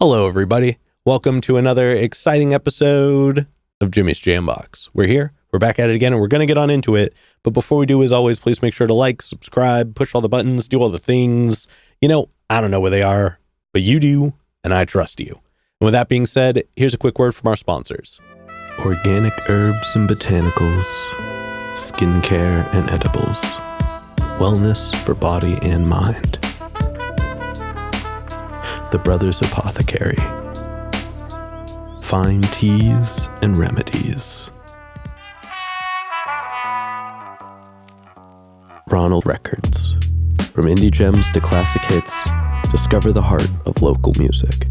Hello, everybody. Welcome to another exciting episode of Jimmy's Jambox. We're back at it again, and we're going to get on into it. But before we do, as always, please make sure to like, subscribe, push all the buttons, do all the things. You know, I don't know where they are, but you do, and I trust you. And with that being said, here's a quick word from our sponsors. Organic herbs and botanicals, skincare and edibles, wellness for body and mind. The Brothers Apothecary. Fine teas and remedies. Ronald Records. From indie gems to classic hits, discover the heart of local music.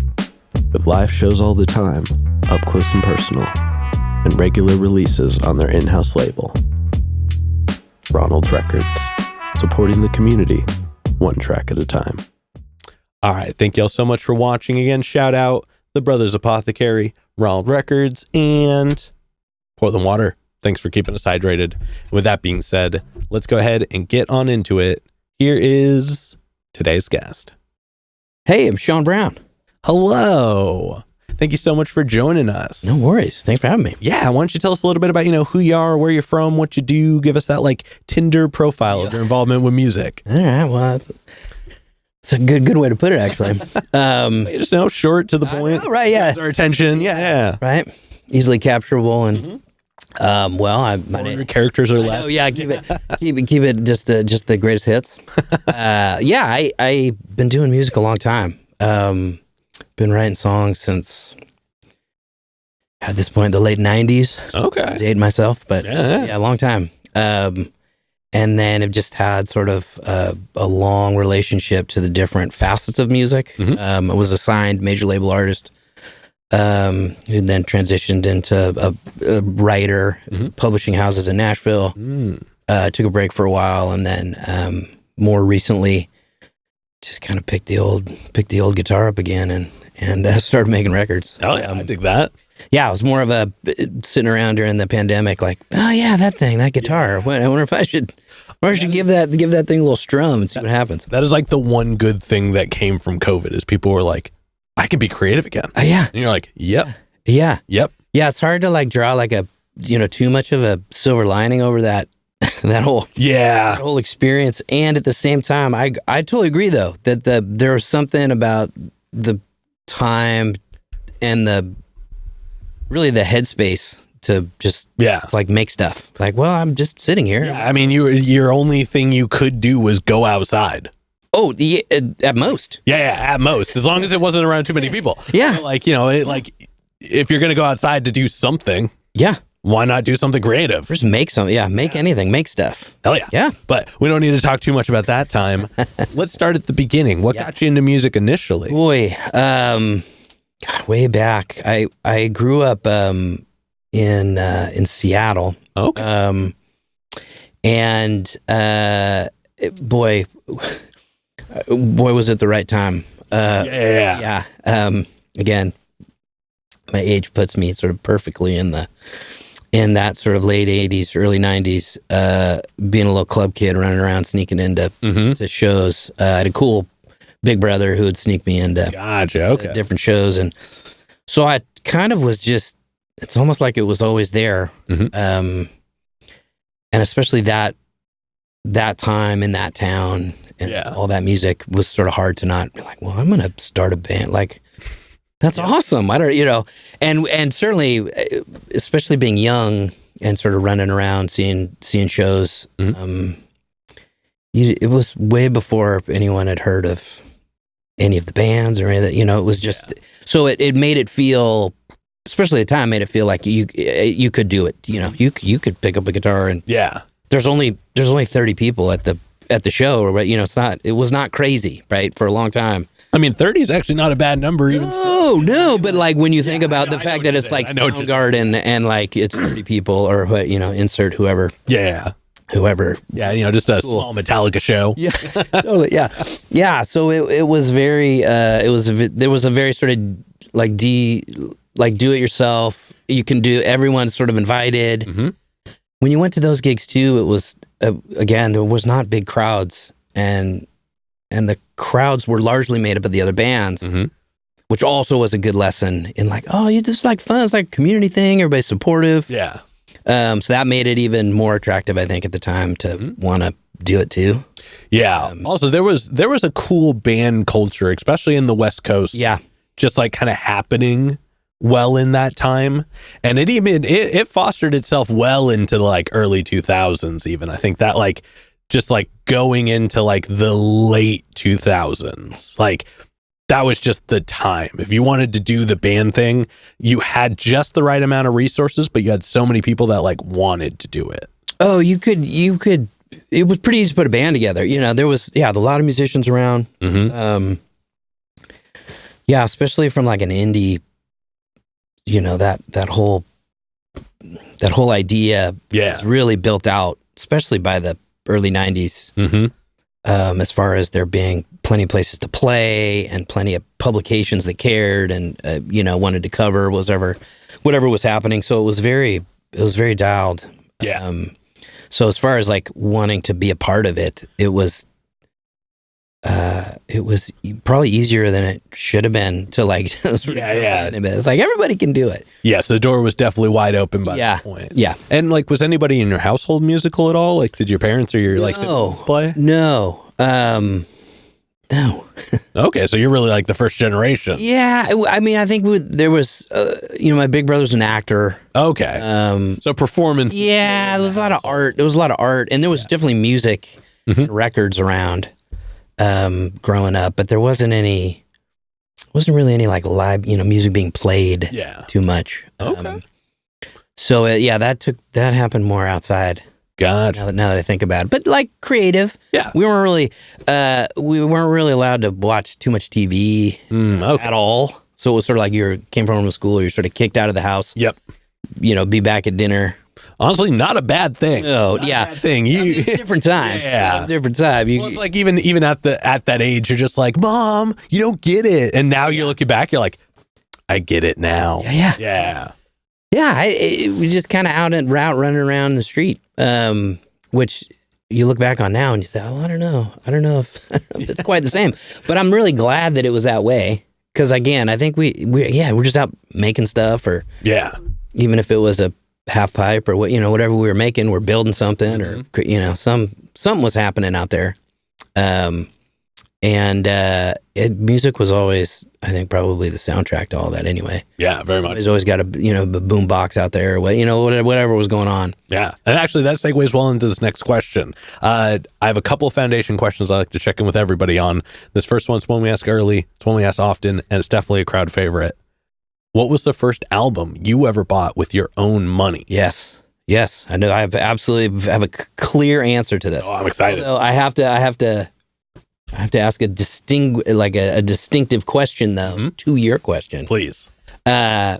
With live shows all the time, up close and personal, and regular releases on their in-house label. Ronald Records. Supporting the community, one track at a time. All right, thank y'all so much for watching. Again, shout out The Brothers Apothecary, Ronald Records, and Portland Water. Thanks for keeping us hydrated. And with that being said, let's go ahead and get on into it. Here is today's guest. Hey, I'm Shawn Brown. Hello. Thank you so much for joining us. No worries. Thanks for having me. Yeah, why don't you tell us a little bit about, who you are, where you're from, what you do. Give us that Tinder profile of your involvement with music. All right, well, it's a good way to put it, actually. Just short to the point. Know, right, yeah. Gets our attention. Yeah. Right. Easily capturable. And, my your characters are less. Oh, yeah, keep it just the greatest hits. I've been doing music a long time. Been writing songs since, at this point, the late 90s. Okay. Dated myself, but yeah, a long time. And then I've just had sort of a long relationship to the different facets of music. I was a signed major label artist who then transitioned into a writer, publishing houses in Nashville. Took a break for a while, and then more recently, just kind of picked the old guitar up again and started making records. Oh yeah, I dig that. Yeah, it was more of a sitting around during the pandemic, like, oh yeah, that guitar. Yeah. I wonder if I should give that thing a little strum and see what happens. That is the one good thing that came from COVID is people were like, I can be creative again. Yeah, and you're like, yep, yeah. It's hard to draw too much of a silver lining over that whole experience. And at the same time, I totally agree though that there was something about the time and the headspace to just make stuff. I'm just sitting here. Yeah, I mean, your only thing you could do was go outside. Oh, yeah, at most. Yeah, at most, as long as it wasn't around too many people. Yeah, if you're gonna go outside to do something, why not do something creative? Just make something. Yeah, make anything. Make stuff. Hell yeah. Yeah. But we don't need to talk too much about that time. Let's start at the beginning. What got you into music initially? Boy, way back. I grew up in Seattle. Okay. Boy, was it the right time. Yeah. Again, my age puts me sort of perfectly in that sort of late 80s, early 90s, being a little club kid running around, sneaking into to shows. I had a cool big brother who would sneak me into different shows. And so I kind of was it's almost like it was always there. And especially that time in that town and all that music was sort of hard to not be like, well, I'm going to start a band. That's awesome. I don't, and certainly, especially being young and sort of running around, seeing shows, it was way before anyone had heard of any of the bands or any of that, it was just, so it made it feel, especially at the time, made it feel like you could do it. You could pick up a guitar and there's only 30 people at the show, right? It was not crazy, right? For a long time. I mean, 30 is actually not a bad number even still. No, but when you think about the fact that it's Soundgarden and it's 30 people or insert whoever. Yeah. Whoever. Yeah, just a small Metallica show. Yeah, totally, yeah. Yeah, so it was very, there was a very sort of do it yourself. You can do, everyone's sort of invited. When you went to those gigs too, it was, again, there was not big crowds and the crowds were largely made up of the other bands, which also was a good lesson in like, oh, you just like fun. It's like a community thing. Everybody's supportive. Yeah. So that made it even more attractive, I think, at the time to want to do it too. Yeah. Also, there was a cool band culture, especially in the West Coast. Yeah. Just like kind of happening well in that time, and it fostered itself well into like early 2000s. Even I think that like just like going into like the late 2000s, like that was just the time. If you wanted to do the band thing, you had just the right amount of resources, but you had so many people that like wanted to do it. Oh, you could. It was pretty easy to put a band together. You know, there was a lot of musicians around. Yeah, especially from like an indie. You know, that whole idea was really built out, especially by the early 90s. As far as there being plenty of places to play and plenty of publications that cared and wanted to cover whatever was happening. So it was very dialed. Yeah. So as far as like wanting to be a part of it, it was probably easier than it should have been to like just It's like everybody can do it. Yeah, so the door was definitely wide open by that point. Yeah. And like, was anybody in your household musical at all? Like, did your parents or your like siblings play? No. No. Okay, so you're really like the first generation. Yeah, I mean, I think there was, my big brother's an actor. Okay. So performance. Yeah, there was a lot of art. There was a lot of art, and there was definitely music and records around growing up, but there wasn't really any like live, music being played too much. Okay. So that happened more outside. Gotcha. Now that I think about it, but like creative, we weren't really allowed to watch too much TV at all. So it was sort of like came from school, you're sort of kicked out of the house. Yep. Be back at dinner. Honestly, not a bad thing. No, not a bad thing. It's a different time. Yeah, it's a different time. Well, it's like even at that age, you're just like, Mom, you don't get it, and now you're looking back, you're like, I get it now. Yeah. We just kind of out running around the street, which you look back on now and you say, oh, I don't know if it's quite the same. But I'm really glad that it was that way because again, I think we're just out making stuff, or even if it was a half pipe or whatever we were making, we're building something, or something was happening out there. Music was always, I think, probably the soundtrack to all that anyway. Yeah, very much. There's always got a boom box out there, or whatever was going on. Yeah, and actually that segues well into this next question. I have a couple of foundation questions I like to check in with everybody on. This first one's one we ask early, it's one we ask often, and it's definitely a crowd favorite. What was the first album you ever bought with your own money? Yes, I know. I absolutely have a clear answer to this. Oh, I'm excited. Although I have to ask a distinctive question though, to your question. Please. In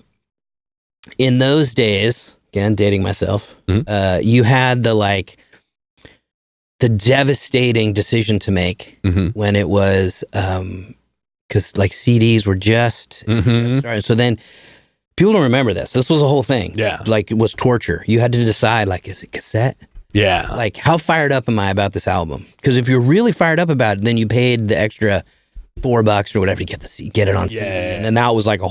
those days, again, dating myself, you had the devastating decision to make when it was, because like CDs were just starting. So then people don't remember this. This was a whole thing. Yeah. Like it was torture. You had to decide, like, is it cassette? Yeah. Like, how fired up am I about this album? Because if you're really fired up about it, then you paid the extra $4 or whatever to get it on CD. And then that was like a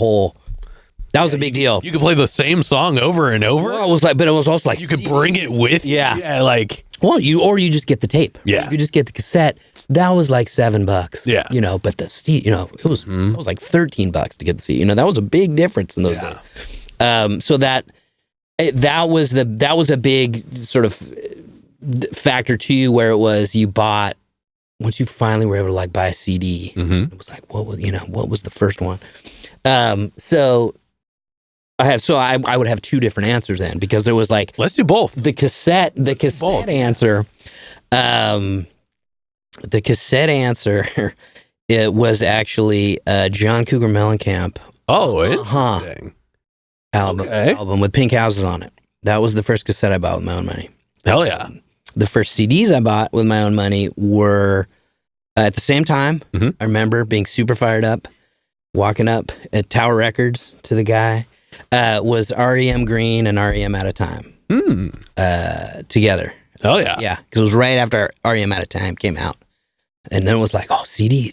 big deal. You could play the same song over and over. Well, but it was also like you could bring it with you. Yeah, like. Well, you just get the tape. Yeah. If you just get the cassette, that was like $7. Yeah. But the CD, it was like $13 to get the CD. That was a big difference in those days. So that was a big sort of factor too, where it was you bought, once you finally were able to like buy a CD, it was like, what was the first one? So I would have two different answers then, because there was like, let's do both. The cassette answer. The cassette answer, it was actually John Cougar Mellencamp. Oh, interesting. Album with pink houses on it. That was the first cassette I bought with my own money. Hell yeah. The first CDs I bought with my own money were at the same time. I remember being super fired up, walking up at Tower Records to the guy. Was REM Green and REM Out of Time together. Oh yeah. Yeah, because it was right after REM Out of Time came out. And then it was like, oh, CD,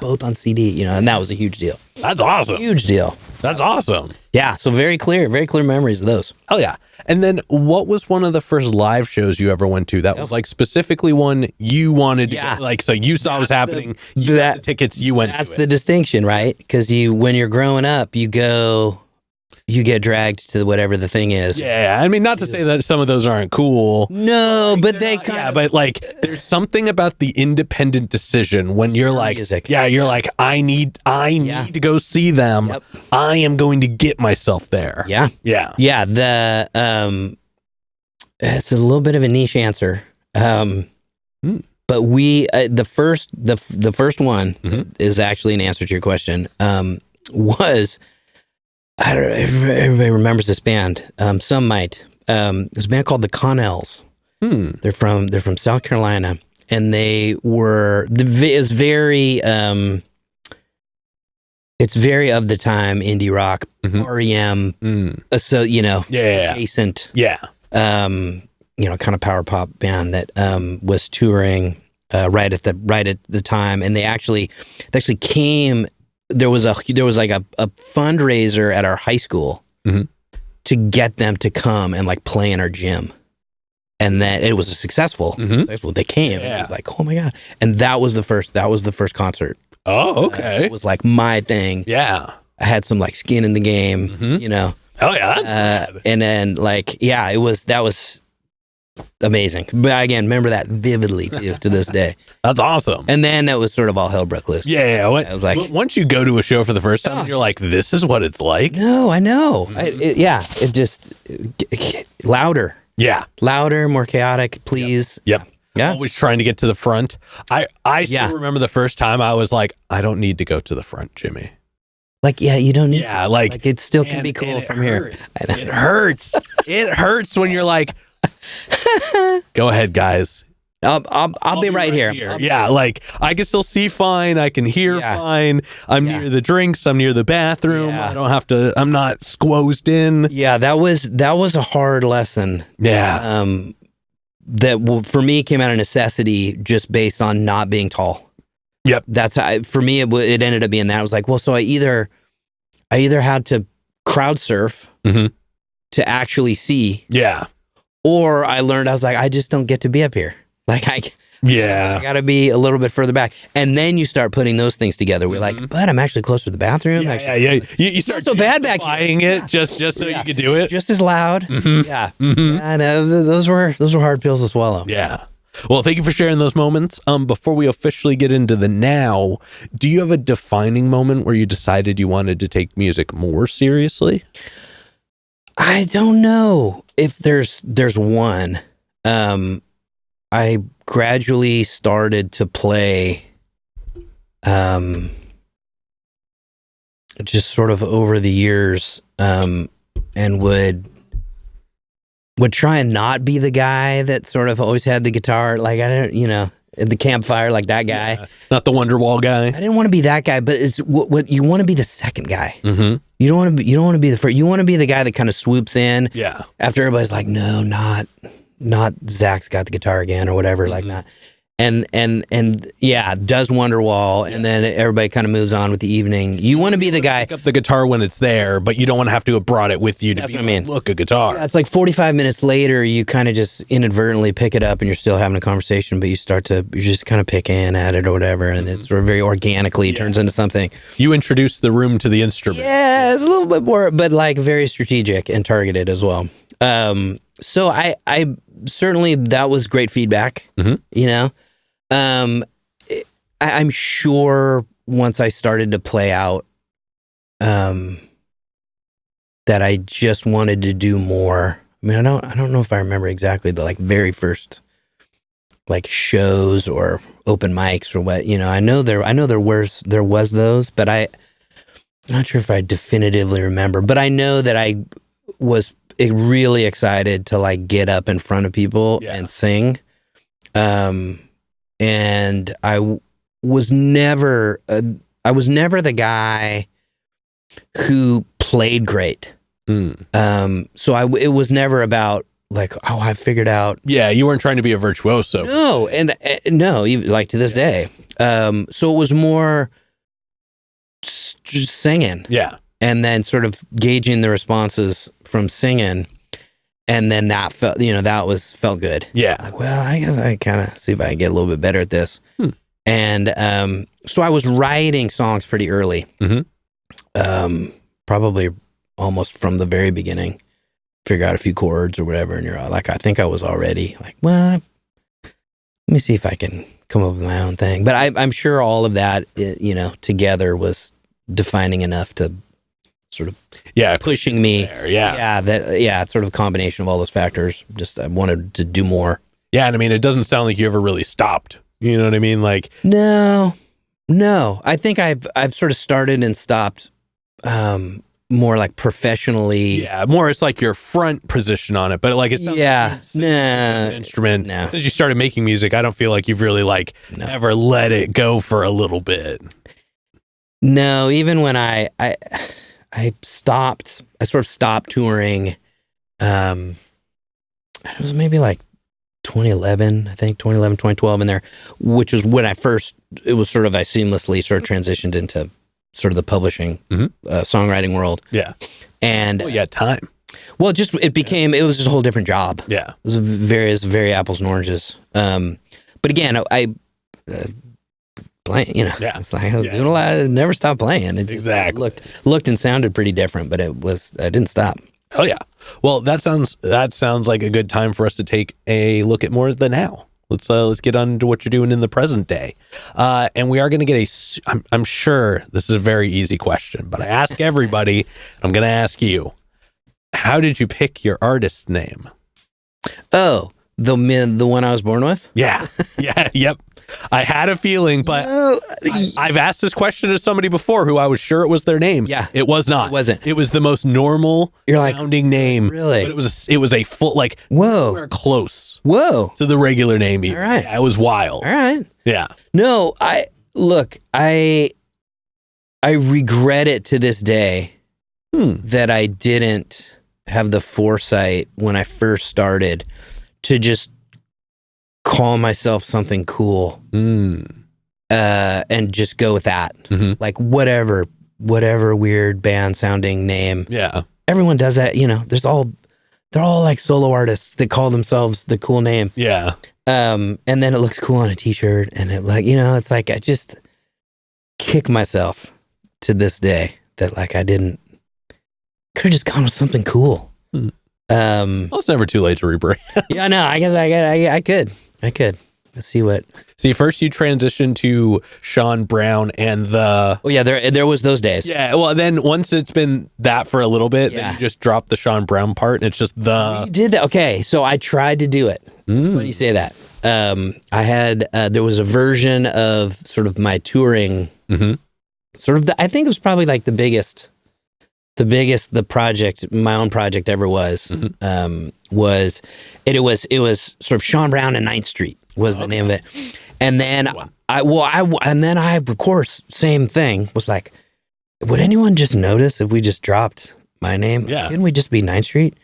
both on CD, and that was a huge deal. That's awesome. Huge deal. That's awesome. Yeah. So very clear memories of those. Oh yeah. And then what was one of the first live shows you ever went to that was like specifically one you wanted to go, like, so you saw was happening, you got the tickets, you went to it. That's the distinction, right? Because when you're growing up, you get dragged to whatever the thing is. Yeah, I mean, not to say that some of those aren't cool. No, like, but they kind of... but like, there's something about the independent decision when you're like, music. you're like, I need to go see them. Yep. I am going to get myself there. Yeah. Yeah. Yeah. It's a little bit of a niche answer. But we, the first one is actually an answer to your question, was... I don't know if everybody remembers this band. Some might. There's a band called the Connells. They're from South Carolina, and they were it's very of the time indie rock, REM. So adjacent. Yeah. Kind of power pop band that was touring right at the time, and they actually came. There was like a fundraiser at our high school to get them to come and like play in our gym, and that it was successful. They came, and it was like, oh my god! And that was the first concert. Oh, okay. It was like my thing. Yeah, I had some like skin in the game. Oh yeah, that's good. And then that was amazing. But again, remember that vividly to this day. That's awesome. And then it was sort of all hell broke loose. Yeah. I was like, once you go to a show for the first time, you're like, this is what it's like. No, I know. It just louder. Yeah, louder, more chaotic. Please. Yep. Yeah. Always trying to get to the front. I still remember the first time I was like, I don't need to go to the front, Jimmy. Like, you don't need to. Yeah, like it still can be cool from here. It hurts. It hurts when you're like, go ahead, guys. I'll be right here. Yeah, like I can still see fine. I can hear fine. I'm near the drinks. I'm near the bathroom. I don't have to. I'm not squozed in. Yeah, that was a hard lesson. Yeah. That for me came out of necessity, just based on not being tall. Yep. That's how, for me. It ended up being that. I was like, well, so I either had to crowd surf to actually see. Yeah. Or I learned, I was like, I just don't get to be up here. Like, I got to be a little bit further back. And then you start putting those things together. We're like, but I'm actually closer to the bathroom. Yeah. You start so bad back buying it just so you could do it. It's just as loud. Yeah. Yeah, no, those were hard pills to swallow. Yeah. Well, thank you for sharing those moments. Before we officially get into the now, do you have a defining moment where you decided you wanted to take music more seriously? I don't know if there's one. I gradually started to play, just sort of over the years, and would try and not be the guy that sort of always had the guitar. Like, I don't, at the campfire, like that guy. Yeah, not the Wonderwall guy. I didn't want to be that guy, but it's what you want to be the second guy. You don't want to be the first. You want to be the guy that kind of swoops in. Yeah. After everybody's like, no, not Zach's got the guitar again or whatever, like that. And does Wonderwall, and then everybody kind of moves on with the evening. You want to be the guy. Pick up the guitar when it's there, but you don't want to have to have brought it with you to That's what I mean. Look, a guitar. Yeah, it's like 45 minutes later, you kind of just inadvertently pick it up and you're still having a conversation, but you're just kind of picking at it or whatever, and it sort of very organically turns into something. You introduce the room to the instrument. Yeah, it's a little bit more, but like very strategic and targeted as well. So I certainly, that was great feedback, I'm sure once I started to play out, that I just wanted to do more. I mean, I don't know if I remember exactly the very first shows or open mics or what, I know there was those, but I'm not sure if I definitively remember, but I know that I was really excited to get up in front of people and sing. And I was never the guy who played great. So it was never about like, oh, I figured out. Yeah, you weren't trying to be a virtuoso. No, and no, even like to this day. So it was more just singing. Yeah. And then sort of gauging the responses from singing. And then that felt, felt good. Yeah. Like, well, I guess I kind of see if I can get a little bit better at this. And so I was writing songs pretty early. Probably almost from the very beginning. Figure out a few chords or whatever, and you're like, I think I was already like, well, let me see if I can come up with my own thing. But I'm sure all of that, together was defining enough to sort of pushing me. It's sort of a combination of all those factors. Just I wanted to do more. Yeah, and I mean, it doesn't sound like you ever really stopped. You know what I mean? Like, no. I think I've sort of started and stopped. More like professionally. Yeah, more it's like your front position on it, but like it's not an instrument. No. Since you started making music, I don't feel like you've really ever let it go for a little bit. No, even when I stopped, I sort of stopped touring. It was maybe like 2011, I think 2011, 2012 in there, which was when it was sort of, I seamlessly sort of transitioned into sort of the publishing, songwriting world. Yeah. And time. Well, it was just a whole different job. Yeah. It was very apples and oranges. But again, I playing, it's like I was doing a lot. I never stopped playing. It just looked and sounded pretty different, but I didn't stop. Oh yeah. Well, that sounds like a good time for us to take a look at more of the now. Let's get on to what you're doing in the present day. And we are going to get I'm sure this is a very easy question, but I ask everybody, I'm going to ask you, how did you pick your artist name? Oh, the one I was born with? Yeah. Yep. I had a feeling, but I've asked this question to somebody before who I was sure it was their name. Yeah. It was not. It wasn't. It was the most normal sounding name. Really? But it was a full, whoa, close. Whoa. To the regular name. All right. Yeah, it was wild. All right. Yeah. No, I regret it to this day that I didn't have the foresight when I first started to just call myself something cool and just go with that. Like whatever weird band sounding name. Yeah. Everyone does that, they're all like solo artists that call themselves the cool name. Yeah. And then it looks cool on a t-shirt and it it's like I just kick myself to this day that I could have just gone with something cool. Well, it's never too late to rebrand. Yeah, no, I guess I could. Let's see what. See, first you transitioned to Shawn Brown and the. Oh yeah, there was those days. Yeah, well, then once it's been that for a little bit, then you just drop the Shawn Brown part, and it's just the. You did that, okay? So I tried to do it. It's funny you say that. I had there was a version of sort of my touring, sort of. I think it was probably like the biggest project, my own project ever was. It was sort of Shawn Brown and 9th Street was the name of it. And then I of course, same thing, was like, would anyone just notice if we just dropped my name? Yeah. Couldn't we just be 9th Street?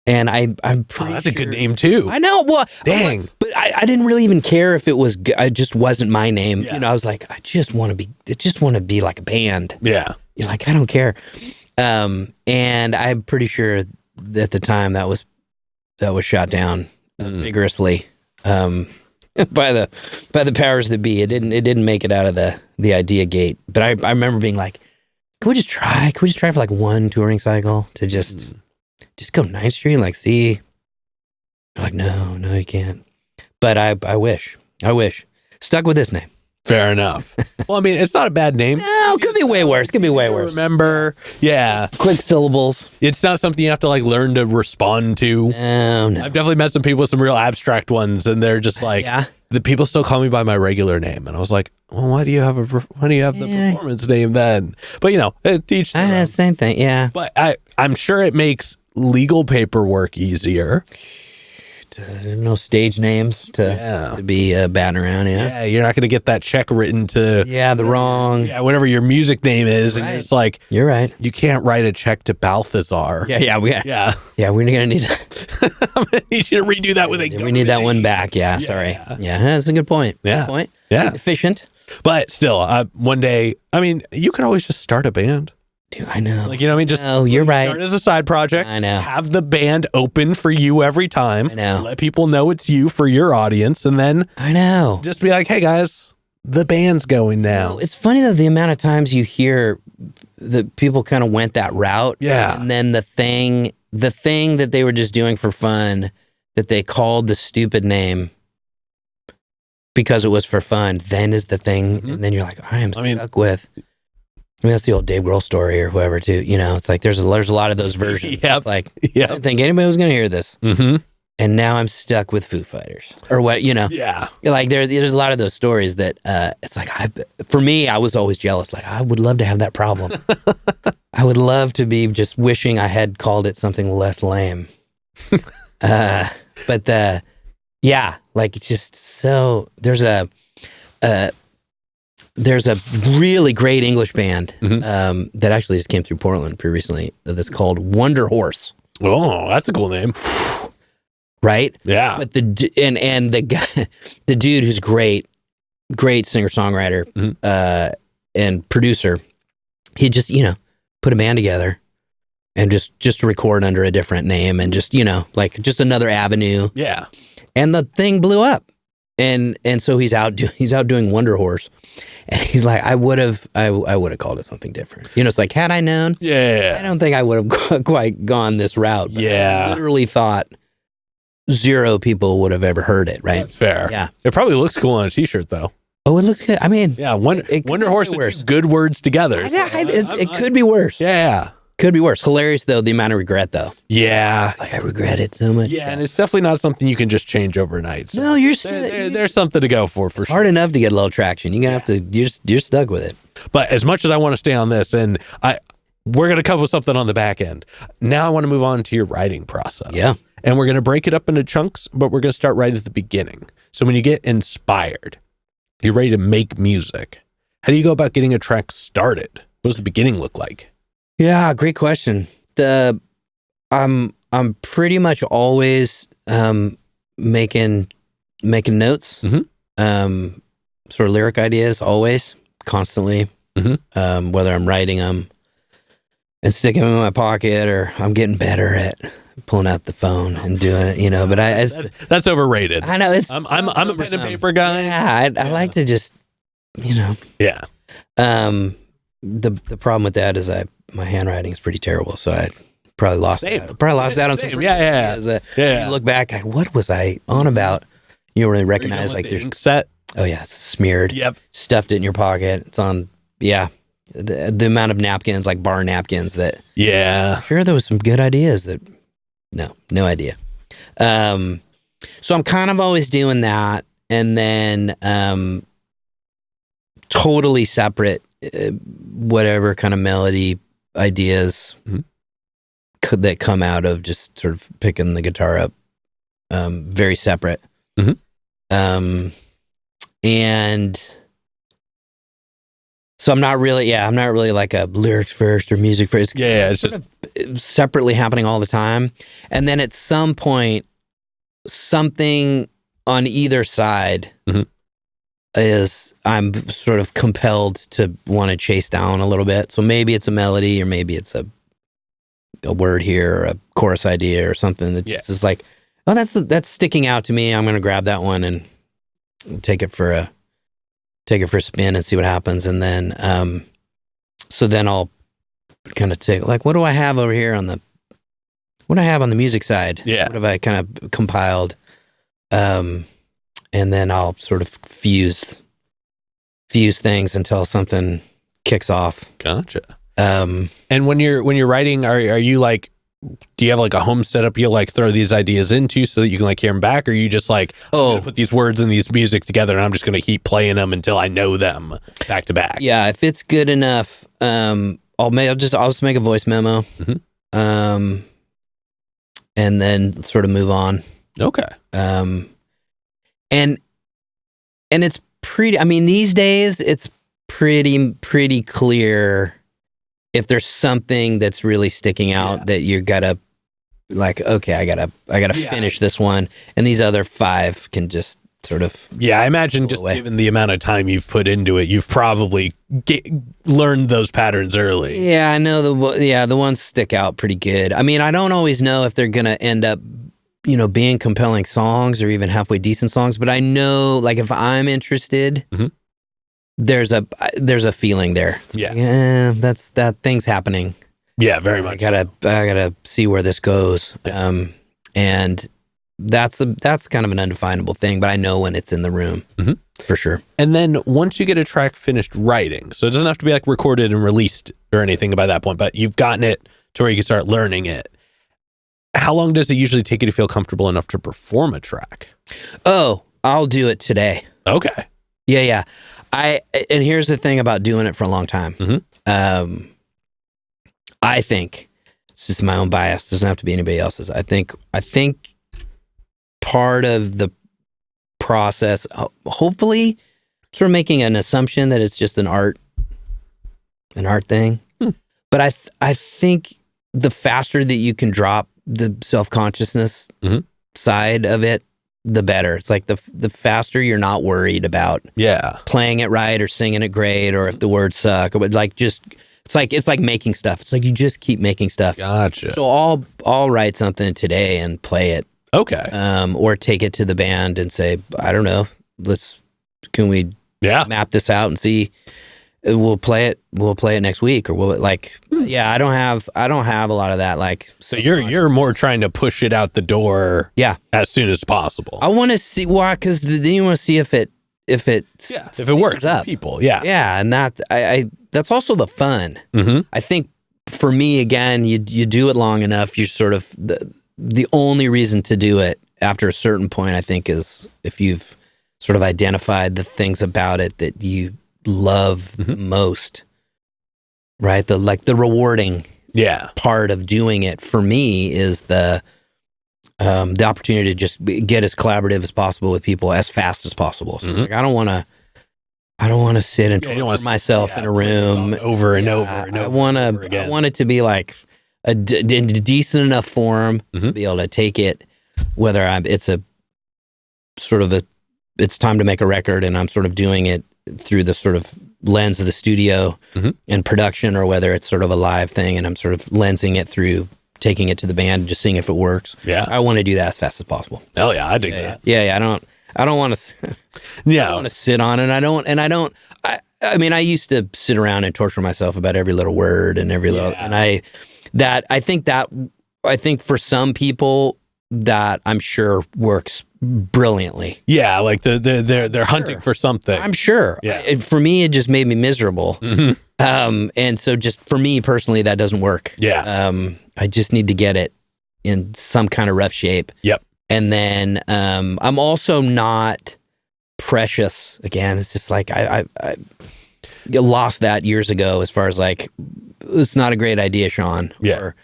And I'm pretty that's a good name too. I know. Well, dang. But I didn't really even care if it was, I just wasn't my name. Yeah. I was like, I just want to be like a band. Yeah. I don't care. And I'm pretty sure at the time that was shot down vigorously by the powers that be. It didn't make it out of the idea gate. But I remember being like, can we just try for like one touring cycle to just go 9th Street and see? I'm like, no, you can't. But I wish stuck with this name. Fair enough. Well, I mean, it's not a bad name. No, it could be way worse. Remember, yeah. Just quick syllables. It's not something you have to learn to respond to. No. I've definitely met some people with some real abstract ones, and they're just like, the people still call me by my regular name, and I was like, well, why do you have the performance name then? But each I know, same thing. Yeah. But I'm sure it makes legal paperwork easier. no stage names to be batting around. Yeah, you're not going to get that check written to the wrong whatever your music name is, Right. and it's like You're right. you can't write a check to Balthazar. We're gonna need. I'm gonna need you to redo that with a. We need that one back. Sorry. Yeah, that's a good point. Yeah. Good point. Yeah, Efficient. but still, one day, I mean, you could always just start a band. Dude, I know. Like, you know what I mean? Just you're right. Start as a side project. I know. Have the band open for you every time. I know. Let people know it's you for your audience, and then I know. just be like, hey guys, the band's going now. It's funny though, the amount of times you hear that people kind of went that route. Yeah. And then the thing that they were just doing for fun, that they called the stupid name because it was for fun, then is the thing. Mm-hmm. And then you're like, I am stuck with. I mean, that's the old Dave Grohl story or whoever too. You know, it's like there's a lot of those versions. Yep. It's like, I didn't think anybody was going to hear this. Mm-hmm. And now I'm stuck with Foo Fighters or what, you know? Yeah. Like there's a lot of those stories that it's like, for me, I was always jealous. Like I would love to have that problem. I would love to be just wishing I had called it something less lame. But like it's just so, there's a really great English band that actually just came through Portland pretty recently that's called Wonder Horse. Oh, that's a cool name. Right? Yeah. But the guy, the dude who's great singer-songwriter and producer, he just, put a band together and just record under a different name and just, like just another avenue. Yeah. And the thing blew up. And so he's out doing Wonder Horse. And he's like, I would have called it something different. It's like, had I known, I don't think I would have quite gone this route. But I literally thought 0 people would have ever heard it, right? That's fair. Yeah. It probably looks cool on a t-shirt though. Oh, it looks good. I mean, yeah, Wonder Horse is good words together. It could be worse. Yeah. Could be worse. Hilarious though, the amount of regret though. Yeah. It's like I regret it so much. Yeah, and it's definitely not something you can just change overnight. So no, there's something to go for sure. Hard enough to get a little traction. You're gonna have to. You're stuck with it. But as much as I want to stay on this, and we're gonna come with something on the back end. Now I want to move on to your writing process. Yeah. And we're gonna break it up into chunks, but we're gonna start right at the beginning. So when you get inspired, you're ready to make music. How do you go about getting a track started? What does the beginning look like? Yeah, great question. I'm pretty much always making notes, sort of lyric ideas, always, constantly. Whether I'm writing them and sticking them in my pocket, or I'm getting better at pulling out the phone and doing it. But that's overrated. I know I'm a pen and paper guy. Yeah, I like to just Yeah. The problem with that is my handwriting is pretty terrible, so I probably lost out on some. Yeah. You look back, what was I on about? You don't really recognize like the ink set. Oh yeah, it's smeared. Yep. Stuffed it in your pocket. It's on. Yeah. The amount of napkins, like bar napkins, that. Yeah. Sure, there was some good ideas that. No idea. So I'm kind of always doing that, and then totally separate. Whatever kind of melody ideas that come out of just sort of picking the guitar up, very separate. And so I'm not really like a lyrics first or music first. It's sort of separately happening all the time. And then at some point, something on either side is I'm sort of compelled to want to chase down a little bit. So maybe it's a melody, or maybe it's a word here, or a chorus idea, or something that just is like, oh, that's sticking out to me. I'm going to grab that one and take it for a spin and see what happens. And then, so then I'll kind of take, like, what do I have over here what do I have on the music side? Yeah. What have I kind of compiled? And then I'll sort of fuse things until something kicks off. Gotcha. And when you're writing, are you like, do you have like a home setup you'll like throw these ideas into so that you can like hear them back? Or are you just like, I'm gonna put these words and these music together and I'm just going to keep playing them until I know them back to back? Yeah. If it's good enough, I'll just make a voice memo. And then sort of move on. Okay. And it's pretty, I mean, these days it's pretty clear if there's something that's really sticking out that you gotta, like, okay, I gotta finish this one, and these other 5 can just sort of I imagine just away. given the amount of time you've put into it, you've probably learned those patterns early. Yeah, I know the ones stick out pretty good. I mean, I don't always know if they're gonna end up, being compelling songs or even halfway decent songs, but I know, like, if I'm interested, there's a feeling there. Yeah. That's that thing's happening. Yeah, very much. I gotta see where this goes. And that's kind of an undefinable thing, but I know when it's in the room for sure. And then once you get a track finished writing, so it doesn't have to be like recorded and released or anything by that point, but you've gotten it to where you can start learning it. How long does it usually take you to feel comfortable enough to perform a track? Oh, I'll do it today. Okay. Yeah. And here's the thing about doing it for a long time. I think it's just my own bias. It doesn't have to be anybody else's. I think part of the process, hopefully, sort of making an assumption that it's just an art thing. But I think the faster that you can drop the self-consciousness side of it, the better. It's like the faster you're not worried about playing it right or singing it great or if the words suck, or like just. It's like making stuff. It's like you just keep making stuff. Gotcha. So I'll write something today and play it. Okay. Or take it to the band and say, I don't know, can we map this out and see? We'll play it next week, or will it I don't have a lot of that. Like, so you're more trying to push it out the door as soon as possible. I want to see why, because then you want to see if it works up. For people. And that's also the fun. I think for me, again, you do it long enough, you're sort of the only reason to do it after a certain point, I think, is if you've sort of identified the things about it that you love the most, right? The rewarding part of doing it for me is the opportunity to just get as collaborative as possible with people as fast as possible. So it's like, I don't want to sit and torture myself in a room over and over and over. I want it to be like a decent enough form to be able to take it, whether it's time to make a record and I'm sort of doing it through the sort of lens of the studio and production, or whether it's sort of a live thing and I'm sort of lensing it through taking it to the band and just seeing if it works. I want to do that as fast as possible. Oh yeah, I dig that. I don't want to. I want to sit on it. I mean, I used to sit around and torture myself about every little word and every little. And I think for some people that I'm sure works brilliantly. Yeah, like they're hunting for something. I'm sure. Yeah. For me, it just made me miserable. And so, just for me personally, that doesn't work. I just need to get it in some kind of rough shape. Yep. And then I'm also not precious. Again, it's just like I lost that years ago as far as like, it's not a great idea, Shawn. Or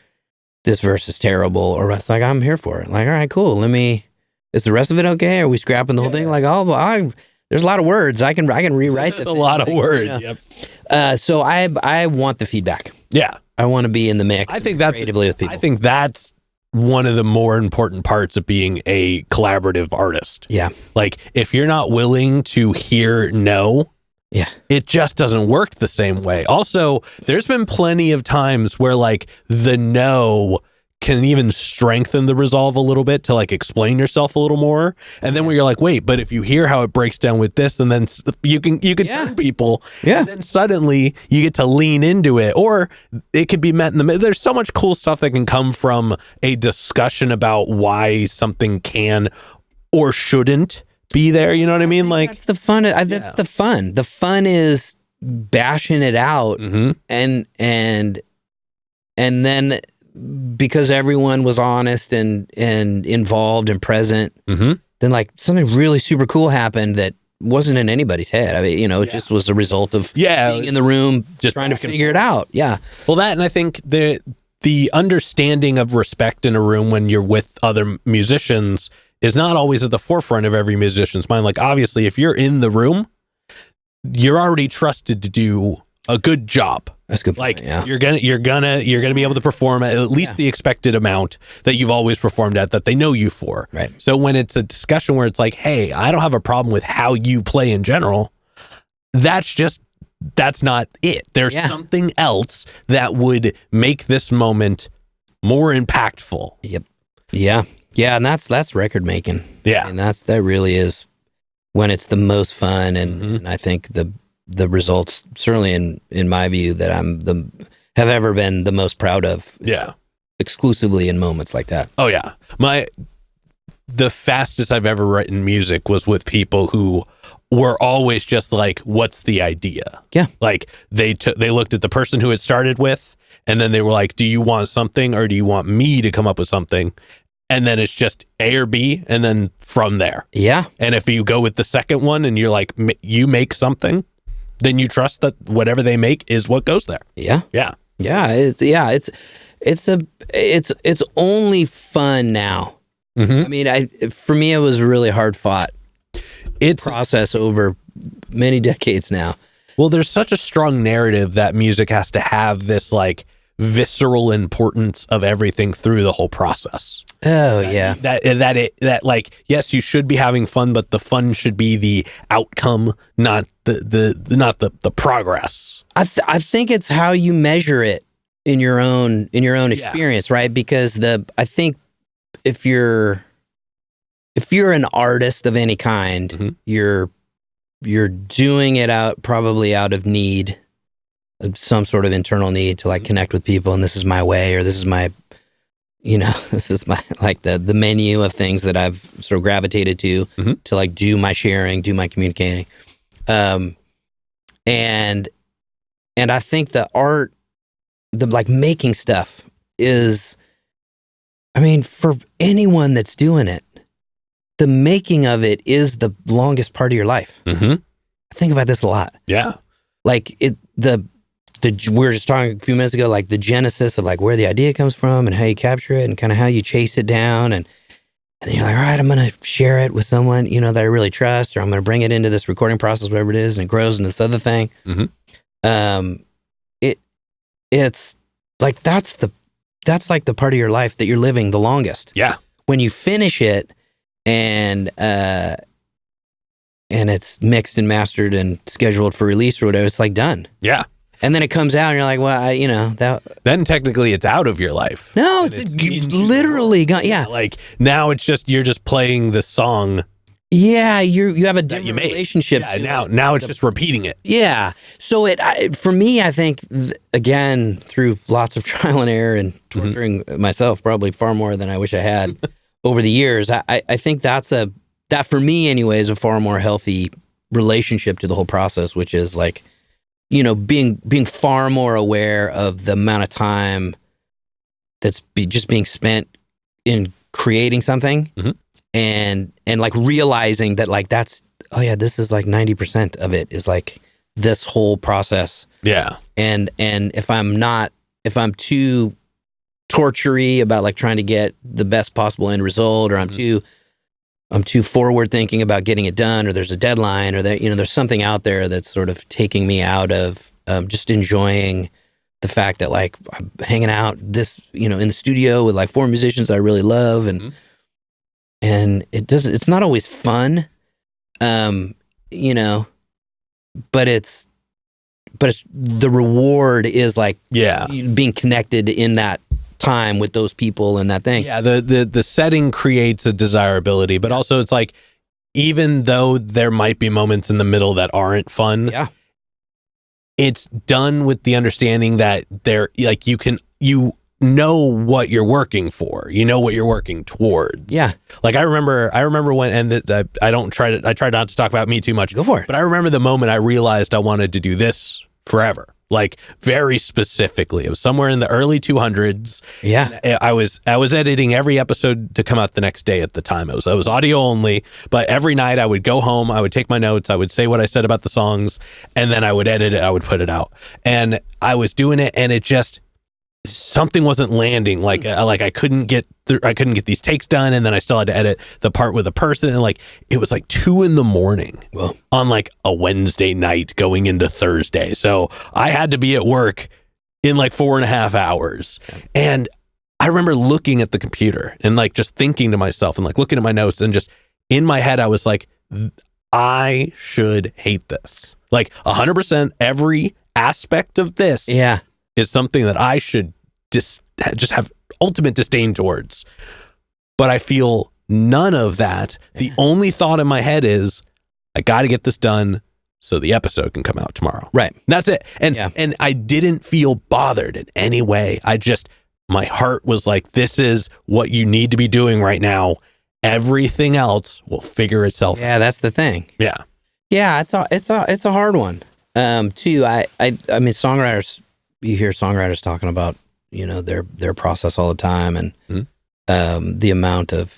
this verse is terrible. Or it's like, I'm here for it. Like, all right, cool. Is the rest of it okay? Are we scrapping the whole thing? Like, there's a lot of words. I can rewrite a lot of words. Yep. So I want the feedback. Yeah. I want to be in the mix. I think that's creatively with people. I think that's one of the more important parts of being a collaborative artist. Yeah. Like, if you're not willing to hear no, it just doesn't work the same way. Also, there's been plenty of times where like the no can even strengthen the resolve a little bit to like explain yourself a little more. And then when you're like, wait, but if you hear how it breaks down with this, and then you can turn people. Yeah. And then suddenly you get to lean into it, or it could be met in the middle. There's so much cool stuff that can come from a discussion about why something can or shouldn't be there. You know what I mean? Like, that's the fun. That's the fun. The fun is bashing it out and then, because everyone was honest and involved and present, then like something really super cool happened that wasn't in anybody's head. I mean, it just was a result of being in the room, just trying to figure it out. Yeah. Well, that, and I think the understanding of respect in a room when you're with other musicians is not always at the forefront of every musician's mind. Like, obviously, if you're in the room, you're already trusted to do a good job. That's good. Like, you're gonna be able to perform at least the expected amount that you've always performed at, that they know you for. Right. So when it's a discussion where it's like, hey, I don't have a problem with how you play in general, that's not it. There's something else that would make this moment more impactful. Yep. Yeah. Yeah. And that's record making. Yeah. And that really is when it's the most fun. And I think the results, certainly in my view, that have ever been the most proud of. Yeah. Exclusively in moments like that. Oh yeah. The fastest I've ever written music was with people who were always just like, what's the idea? Yeah. Like they looked at the person who it started with, and then they were like, do you want something, or do you want me to come up with something? And then it's just A or B, and then from there. Yeah. And if you go with the second one and you're like, you make something, then you trust that whatever they make is what goes there. Yeah. Yeah. Yeah. It's only fun now. I mean, for me, it was a really hard fought process over many decades now. Well, there's such a strong narrative that music has to have this like visceral importance of everything through the whole process. Oh yeah. That like, yes, you should be having fun, but the fun should be the outcome, not the progress. I think it's how you measure it in your own experience, right? Because I think if you're an artist of any kind, you're doing it probably out of need, some sort of internal need to like connect with people, and this is my way, or this is my, this is my like the menu of things that I've sort of gravitated to like do my sharing, do my communicating, and I think the art, the like making stuff is, I mean, for anyone that's doing it, the making of it is the longest part of your life. I think about this a lot. Yeah. Like we were just talking a few minutes ago, like the genesis of like where the idea comes from and how you capture it and kind of how you chase it down. And then you're like, all right, I'm going to share it with someone, that I really trust, or I'm going to bring it into this recording process, whatever it is. And it grows into this other thing. It's like, that's like the part of your life that you're living the longest. Yeah. When you finish it and it's mixed and mastered and scheduled for release or whatever, it's like done. Yeah. And then it comes out and you're like, well, then technically it's out of your life. No, it's literally gone. Yeah. Like now you're just playing the song. Yeah, you have a different relationship. Yeah, now it's just repeating it. Yeah. So for me, I think again, through lots of trial and error and torturing myself probably far more than I wish I had over the years, I think that for me anyway is a far more healthy relationship to the whole process, which is like, being far more aware of the amount of time that's just being spent in creating something. And like realizing that like this is like 90% of it is like this whole process. Yeah. And if I'm too torture-y about like trying to get the best possible end result, or I'm too forward thinking about getting it done, or there's a deadline, or there's something out there that's sort of taking me out of just enjoying the fact that like I'm hanging out in the studio with like 4 musicians that I really love, and it's not always fun, but it's the reward is like being connected in that time with those people and that thing. Yeah, the setting creates a desirability, but also it's like, even though there might be moments in the middle that aren't fun, it's done with the understanding that like you know what you're working for, what you're working towards. Yeah. Like I remember when, and I try not to talk about me too much. Go for it. But I remember the moment I realized I wanted to do this forever. Like very specifically, it was somewhere in the early 200s. Yeah. I was editing every episode to come out the next day at the time. It was audio only, but every night I would go home, I would take my notes, I would say what I said about the songs, and then I would edit it, I would put it out. And I was doing it, and it something wasn't landing. Like I couldn't get these takes done, and then I still had to edit the part with a person, and like it was like 2 a.m. on like a Wednesday night going into Thursday. So I had to be at work in like 4.5 hours. And I remember looking at the computer and like just thinking to myself and like looking at my notes, and just in my head I was like, I should hate this. Like 100% every aspect of this is something that I should just have ultimate disdain towards. But I feel none of that. The only thought in my head is, I got to get this done so the episode can come out tomorrow. Right. That's it. And I didn't feel bothered in any way. My heart was like, this is what you need to be doing right now. Everything else will figure itself out. Yeah, that's the thing. Yeah. Yeah, it's a hard one. Too, I mean, songwriters, you hear songwriters talking about, you know, their process all the time, and the amount of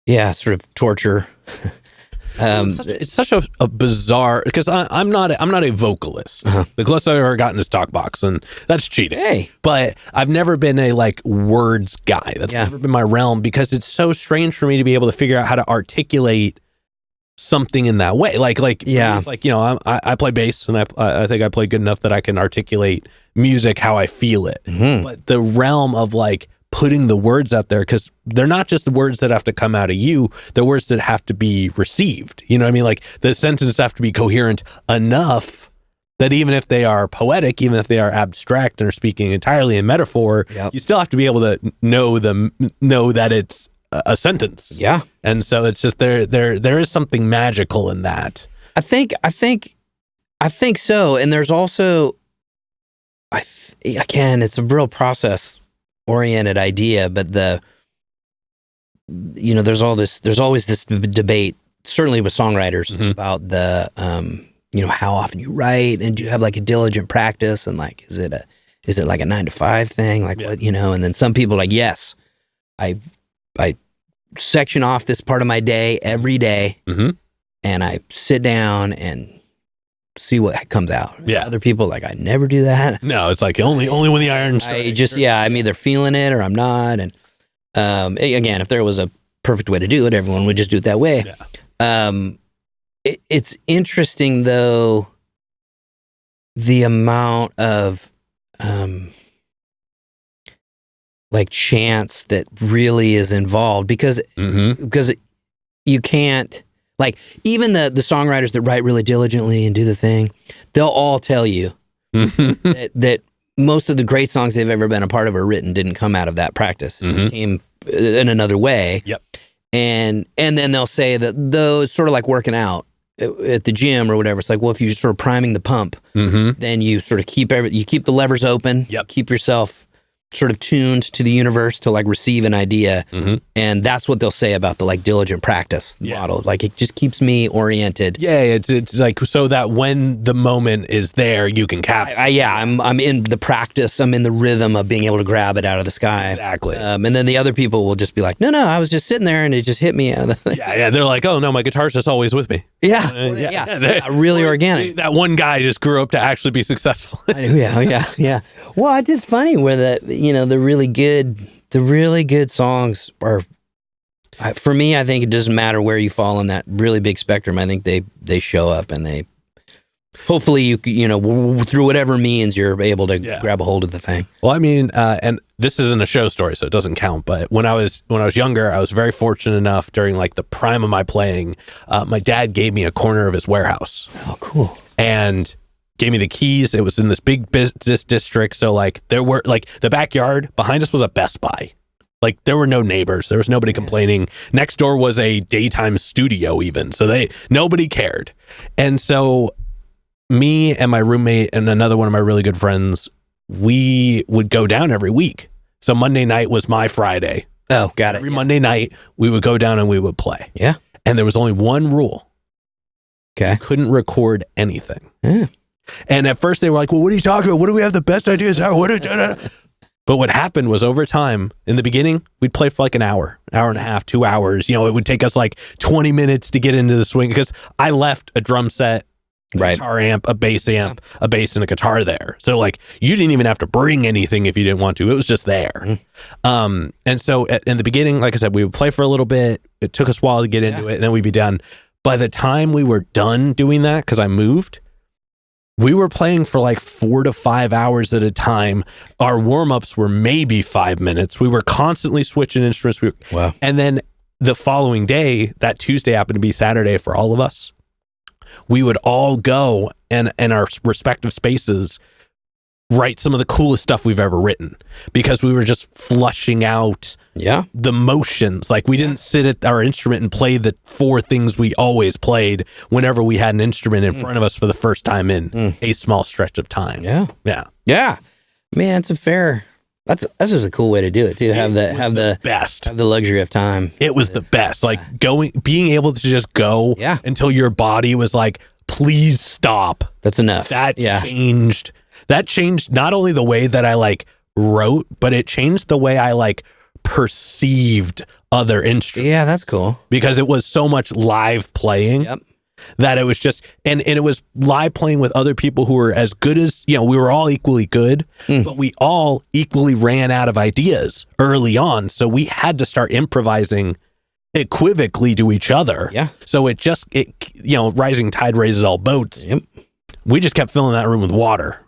sort of torture. It's such a bizarre, because I'm not a vocalist. The closest I've ever gotten is talk box, and that's cheating. Hey, but I've never been a like words guy. That's never been my realm, because it's so strange for me to be able to figure out how to articulate something in that way. Like it's like, you know, I play bass, and I think I play good enough that I can articulate music how I feel it. But the realm of like putting the words out there, because they're not just the words that have to come out of you, they're words that have to be received. You know what I mean? Like the sentences have to be coherent enough that even if they are poetic, even if they are abstract and are speaking entirely in metaphor, you still have to be able to know that it's a sentence. Yeah. And so it's just there is something magical in that. I think so. And there's also, again, it's a real process oriented idea, but there's always this debate, certainly with songwriters, about the how often you write, and do you have like a diligent practice, and like is it like a 9 to 5 thing, like what, you know? And then some people are like, yes, I section off this part of my day every day, and I sit down and see what comes out. Yeah. Other people like, I never do that. No, it's like only when the iron strikes. I'm either feeling it or I'm not. And again, if there was a perfect way to do it, everyone would just do it that way. Yeah. It's interesting though, the amount of like chance that really is involved, because you can't, like, even the songwriters that write really diligently and do the thing, they'll all tell you that most of the great songs they've ever been a part of or written didn't come out of that practice. It came in another way. Yep. And then they'll say that though it's sort of like working out at the gym or whatever. It's like, well, if you're sort of priming the pump, then you sort of keep the levers open, keep yourself sort of tuned to the universe to like receive an idea. And that's what they'll say about the like diligent practice model. Like it just keeps me oriented. Yeah. It's like, so that when the moment is there, you can capture. I'm in the practice. I'm in the rhythm of being able to grab it out of the sky. Exactly. And then the other people will just be like, no, I was just sitting there and it just hit me out of the thing. Yeah. They're like, oh no, my guitar's just always with me. Really organic. That one guy just grew up to actually be successful. Yeah. Well, it's just funny where the really good songs are, for me, I think it doesn't matter where you fall in that really big spectrum. I think they show up, and they, hopefully you through whatever means you're able to grab a hold of the thing. Well, I mean, and this isn't a show story, so it doesn't count. But when I was younger, I was very fortunate enough during like the prime of my playing. My dad gave me a corner of his warehouse. Oh, cool. And gave me the keys. It was in this big business district. So like there were like the backyard behind us was a Best Buy. Like there were no neighbors. There was nobody complaining. Next door was a daytime studio even. So nobody cared. And so me and my roommate and another one of my really good friends, we would go down every week. So Monday night was my Friday. Oh, got it. Every Monday night we would go down and we would play. Yeah. And there was only one rule. Okay. You couldn't record anything. Yeah. And at first they were like, well, what are you talking about? What do we have the best ideas? But what happened was, over time, in the beginning, we'd play for like an hour and a half, 2 hours. You know, it would take us like 20 minutes to get into the swing, because I left a drum set guitar amp, a bass amp, a bass and a guitar there. So like you didn't even have to bring anything if you didn't want to. It was just there. And so in the beginning, like I said, we would play for a little bit. It took us a while to get into it, and then we'd be done. By the time we were done doing that, because I moved, we were playing for like 4 to 5 hours at a time. Our warm-ups were maybe 5 minutes. We were constantly switching instruments. And then the following day, that Tuesday happened to be Saturday for all of us, we would all go and in our respective spaces write some of the coolest stuff we've ever written, because we were just flushing out the motions. Like we didn't sit at our instrument and play the 4 things we always played whenever we had an instrument in front of us for the first time in a small stretch of time. Yeah. Man, it's a fair. That's just a cool way to do it too. Have the best. Have the luxury of time. It was the best. Like being able to just go until your body was like, please stop. That's enough. That changed. That changed not only the way that I like wrote, but it changed the way I like perceived other instruments. Yeah, that's cool. Because it was so much live playing that it was just, and it was live playing with other people who were as good as, we were all equally good, but we all equally ran out of ideas early on. So we had to start improvising equivocally to each other. Yeah. So it rising tide raises all boats. Yep. We just kept filling that room with water.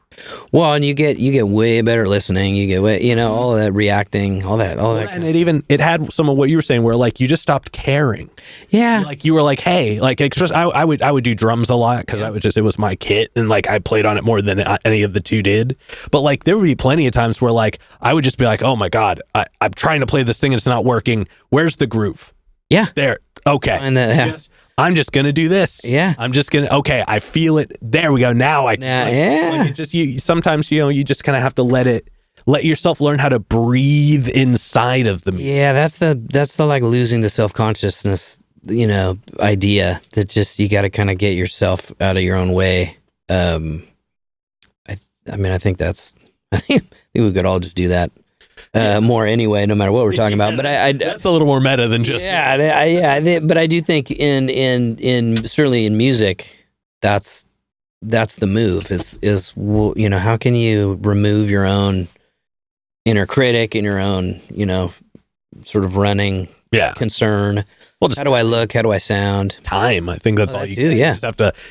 Well, and you get way better listening. You get way, all of that reacting, all that. And it had some of what you were saying, where like you just stopped caring. Yeah, like you were like, hey, like I would do drums a lot because it was my kit, and like I played on it more than any of the two did. But like there would be plenty of times where like I would just be like, oh my god, I'm trying to play this thing and it's not working. Where's the groove? Yeah, there. Okay. I'm just gonna do this. Yeah. I'm just gonna. Okay, I feel it. There we go. Now like it just sometimes you just kind of have to let yourself learn how to breathe inside of the music. Yeah, that's the like losing the self-consciousness idea that just you got to kind of get yourself out of your own way. I think we could all just do that. More anyway, no matter what we're talking about. But that's a little more meta than just but I do think in certainly in music, that's the move. Is how can you remove your own inner critic and your own sort of running concern. Well, how do I look? How do I sound? Time. I think that's all you do. Yeah,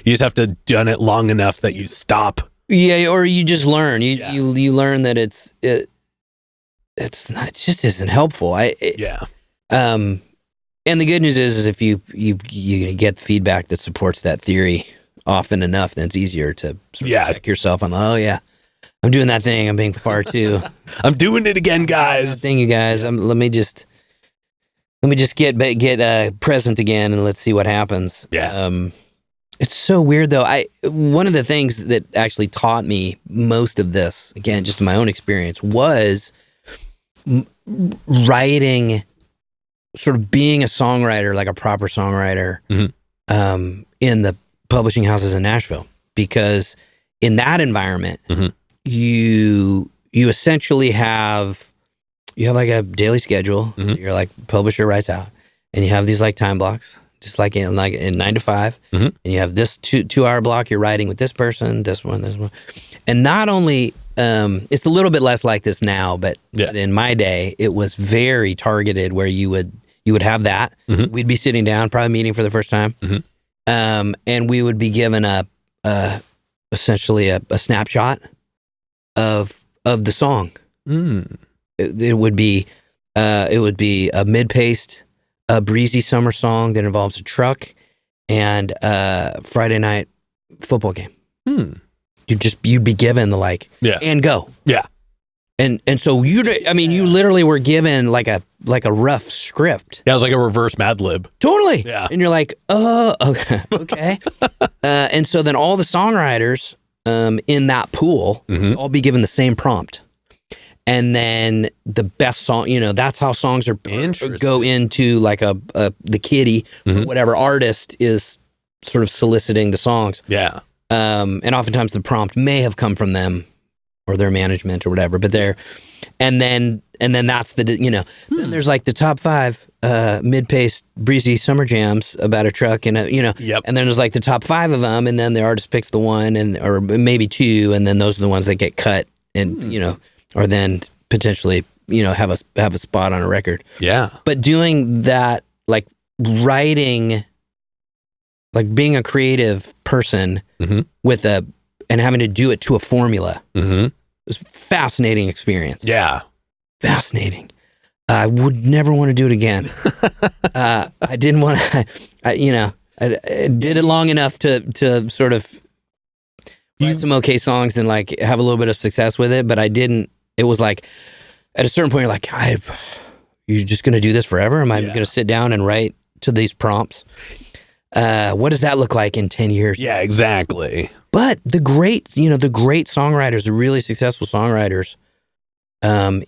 you just have to done it long enough that you stop. Yeah, or you just learn. You learn that it's not, it just isn't helpful. And the good news is if you get the feedback that supports that theory often enough, then it's easier to sort of check yourself on. I'm doing that thing. I'm being far too. I'm doing it again, guys. Thing, you guys. Let me just get present again and let's see what happens. Yeah. It's so weird though. One of the things that actually taught me most of this, again, just my own experience, was writing, sort of being a songwriter, like a proper songwriter, in the publishing houses in Nashville, because in that environment, you essentially have like a daily schedule. You're like publisher writes out, and you have these like time blocks, just like in 9 to 5, and you have this 2-hour block. You're writing with this person, this one, and not only. It's a little bit less like this now, but in my day, it was very targeted where you would have that. We'd be sitting down, probably meeting for the first time. And we would be given essentially a snapshot of the song. It would be a mid-paced, a breezy summer song that involves a truck and Friday night football game. You'd be given the and go. Yeah. And so you literally were given like a rough script. Yeah, it was like a reverse Mad Lib. Totally. Yeah. And you're like, okay. And so then all the songwriters in that pool all be given the same prompt. And then the best song, that's how songs go into like the kitty, or whatever artist is sort of soliciting the songs. Yeah. And oftentimes the prompt may have come from them or their management or whatever, but and then that's then there's like the top 5 mid-paced breezy summer jams about a truck and Yep. and then there's like the top 5 of them, and then the artist picks the one or maybe 2, and then those are the ones that get cut and or then potentially have a spot on a record. Yeah. But doing that, like writing, like being a creative person and having to do it to a formula, it was a fascinating experience. Yeah. Fascinating. I would never want to do it again. I didn't want to, I did it long enough to sort of write some okay songs and like have a little bit of success with it, but I didn't. It was like, at a certain point, you're like, you're just going to do this forever? Am I going to sit down and write to these prompts? What does that look like in 10 years? Yeah, exactly. But the great songwriters, the really successful songwriters,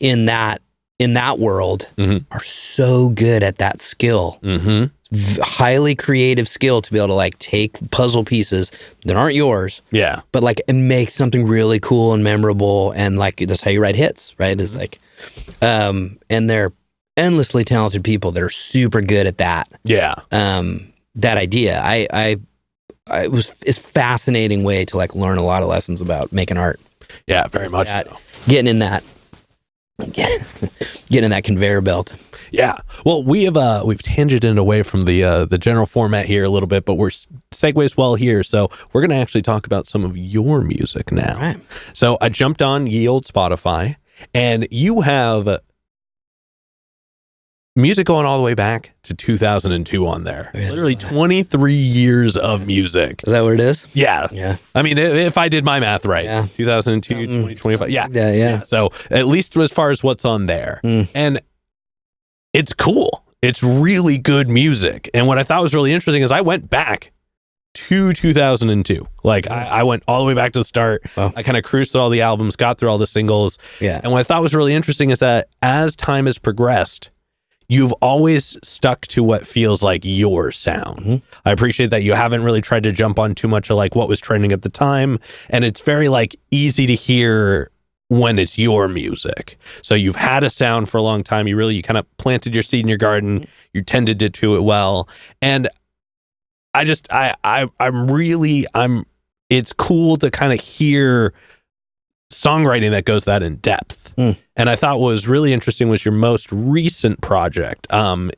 in that world are so good at that skill. Highly creative skill to be able to like take puzzle pieces that aren't yours, but like and make something really cool and memorable, and like that's how you write hits, right? It's like, and they're endlessly talented people that are super good at that. Yeah. That idea, it's fascinating way to like learn a lot of lessons about making art. Yeah, very much so. Getting in that conveyor belt. Yeah. Well, we've tangented away from the general format here a little bit, but we're segues well here. So we're going to actually talk about some of your music now. All right. So I jumped on ye old Spotify, and you have music going all the way back to 2002 on there. Yeah, literally 23 years of music. Is that what it is? Yeah. Yeah. I mean, if I did my math right, 2002, 2025. Yeah. Yeah. So at least as far as what's on there. And it's cool. It's really good music. And what I thought was really interesting is I went back to 2002. Like I went all the way back to the start. Wow. I kind of cruised through all the albums, got through all the singles. Yeah. And what I thought was really interesting is that as time has progressed, you've always stuck to what feels like your sound. I appreciate that you haven't really tried to jump on too much of like what was trending at the time. And it's very like easy to hear when it's your music. So you've had a sound for a long time. You kind of planted your seed in your garden. You tended to it well. And it's cool to kind of hear songwriting that goes that in depth. And I thought what was really interesting was your most recent project,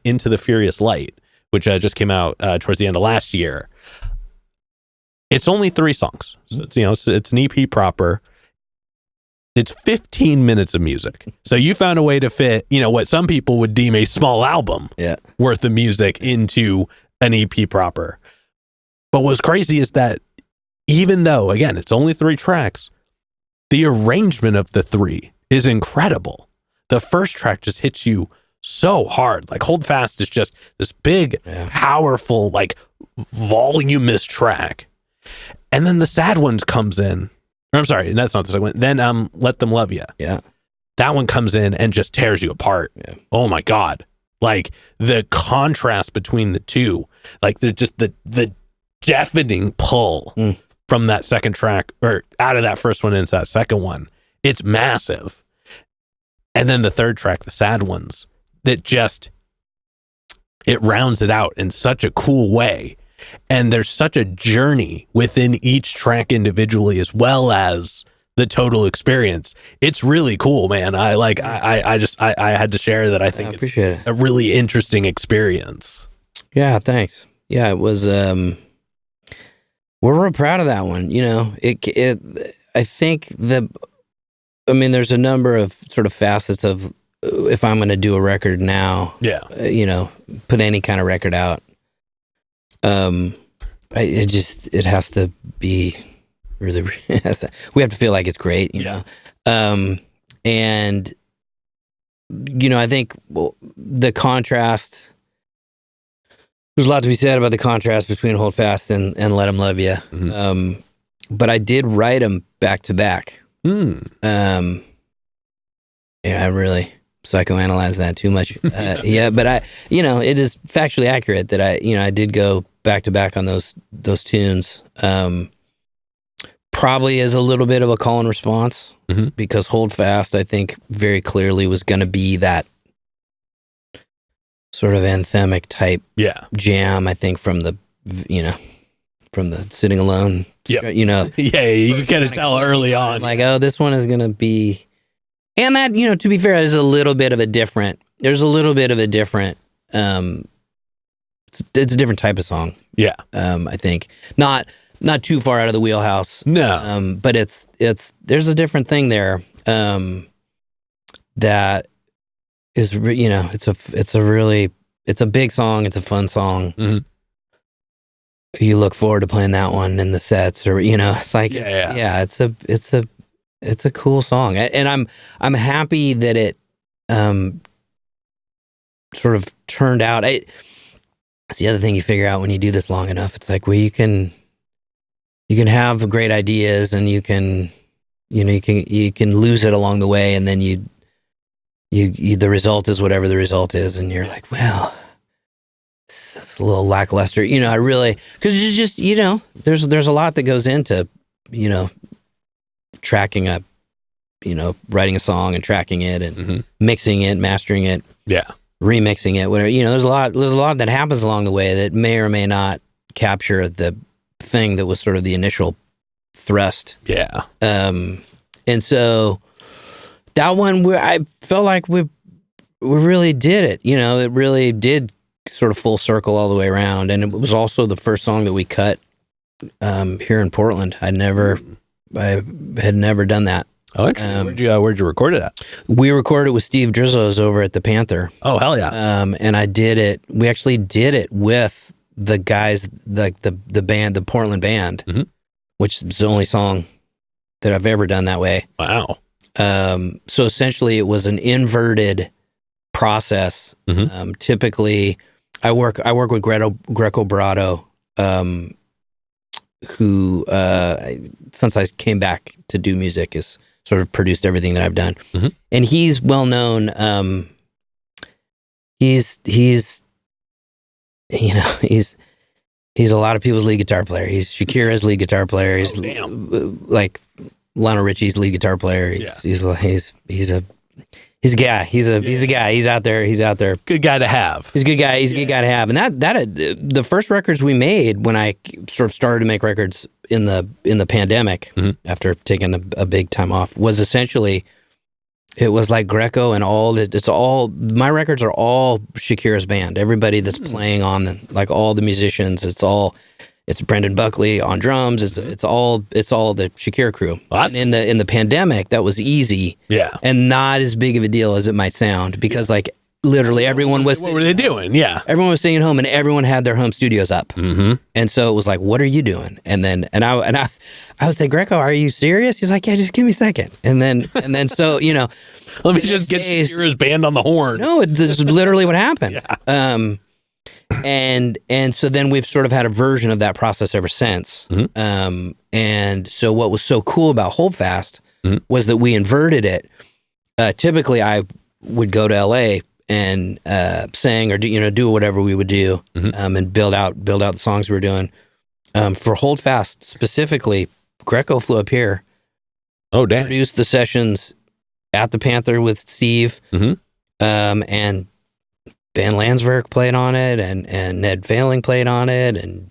Into the Furious Light, which just came out towards the end of last year. It's only 3 songs. So it's an EP proper. It's 15 minutes of music. So you found a way to fit, what some people would deem a small album worth of music into an EP proper. But what's crazy is that even though, again, it's only 3 tracks, the arrangement of the 3 is incredible. The first track just hits you so hard. Like Hold Fast is just this big, powerful, like voluminous track. And then the sad one comes in. Or, I'm sorry, that's not the second one. Then Let Them Love Ya. Yeah. That one comes in and just tears you apart. Yeah. Oh my God. Like the contrast between the two, like the deafening pull from that second track or out of that first one into that second one. It's massive. And then the third track, the sad ones, that just, it rounds it out in such a cool way. And there's such a journey within each track individually, as well as the total experience. It's really cool, man. I had to share that. I think it's a really interesting experience. Yeah. Thanks. Yeah. It was, we're real proud of that one. I think there's a number of sort of facets of if I'm going to do a record now, put any kind of record out. It has to be really, we have to feel like it's great, you know? And, I think the contrast, there's a lot to be said about the contrast between Hold Fast and Let 'Em Love Ya. But I did write them back to back. I really psychoanalyze that too much. But it is factually accurate that I did go back to back on those tunes. probably is a little bit of a call and response, because Hold Fast, I think, very clearly was going to be that sort of anthemic type jam, I think, from the Sitting Alone, you can kind of tell early on, like, oh, this one is going to be, and that, to be fair, there's a little bit of a different, it's a different type of song. Yeah. I think not too far out of the wheelhouse. No. But there's a different thing there. That is, it's a big song. It's a fun song. Mm-hmm. You look forward to playing that one in the sets, or, it's like, it's a cool song. And I'm happy that it, sort of turned out. It's the other thing you figure out when you do this long enough. It's like, well, you can have great ideas, and you can lose it along the way, and then you the result is whatever the result is, and you're like, well, it's a little lackluster. I really, because it's just, there's a lot that goes into, tracking up, writing a song and tracking it and mixing it, mastering it. Yeah. Remixing it, whatever, there's a lot that happens along the way that may or may not capture the thing that was sort of the initial thrust. Yeah. And so that one, I felt like we really did it. It really did sort of full circle all the way around, and it was also the first song that we cut here in Portland. I had never done that. Oh, interesting. Where'd you record it at? We recorded with Steve Drizzo's over at the Panther. Oh, hell yeah. And I did it. We actually did it with the guys, like the band, the Portland band, which is the only song that I've ever done that way. Wow. So essentially, it was an inverted process. Typically, I work with Greco Barato, who since I came back to do music, has sort of produced everything that I've done. And he's well known. He's a lot of people's lead guitar player. He's Shakira's lead guitar player. He's like Lionel Richie's lead guitar player. He's a guy. He's a guy. He's out there. Good guy to have. He's a good guy. He's a good guy to have. And that the first records we made when I sort of started to make records in the pandemic, after taking a big time off, was essentially, it was like Greco and my records are all Shakira's band. Everybody that's playing on them, like all the musicians, it's Brendan Buckley on drums. It's all the Shakira crew. Well, and in the pandemic, that was easy. Yeah. And not as big of a deal as it might sound, because like literally everyone was. What were they doing? Yeah. Everyone was staying at home, and everyone had their home studios up. And so it was like, what are you doing? And then I would say, Greco, are you serious? He's like, yeah, just give me a second. And then so let me just get Shakira's band on the horn. No, it's literally what happened. Yeah. And so then we've sort of had a version of that process ever since. And so what was so cool about Hold Fast was that we inverted it. Typically, I would go to LA and sing or do whatever we would do, and build out the songs we were doing. For Hold Fast specifically, Greco flew up here. Oh, damn! Produced the sessions at the Panther with Steve, and Ben Landsverk played on it, and Ned Failing played on it, and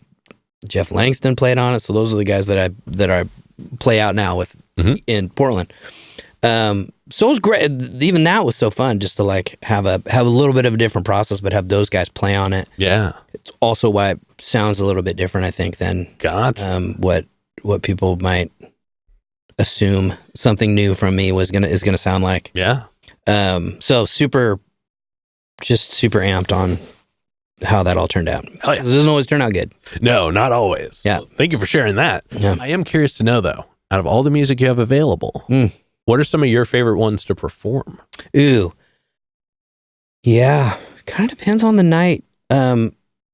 Jeff Langston played on it. So those are the guys that I play out now with in Portland. So it was great. Even that was so fun, just to like have a little bit of a different process, but have those guys play on it. Yeah, it's also why it sounds a little bit different, I think, than what people might assume something new from me is gonna sound like. Yeah. So super amped on how that all turned out. Oh, yeah. It doesn't always turn out good. No, not always. Yeah. Well, thank you for sharing that. Yeah. I am curious to know, though, out of all the music you have available, what are some of your favorite ones to perform? Ooh. Yeah. Kind of depends on the night. I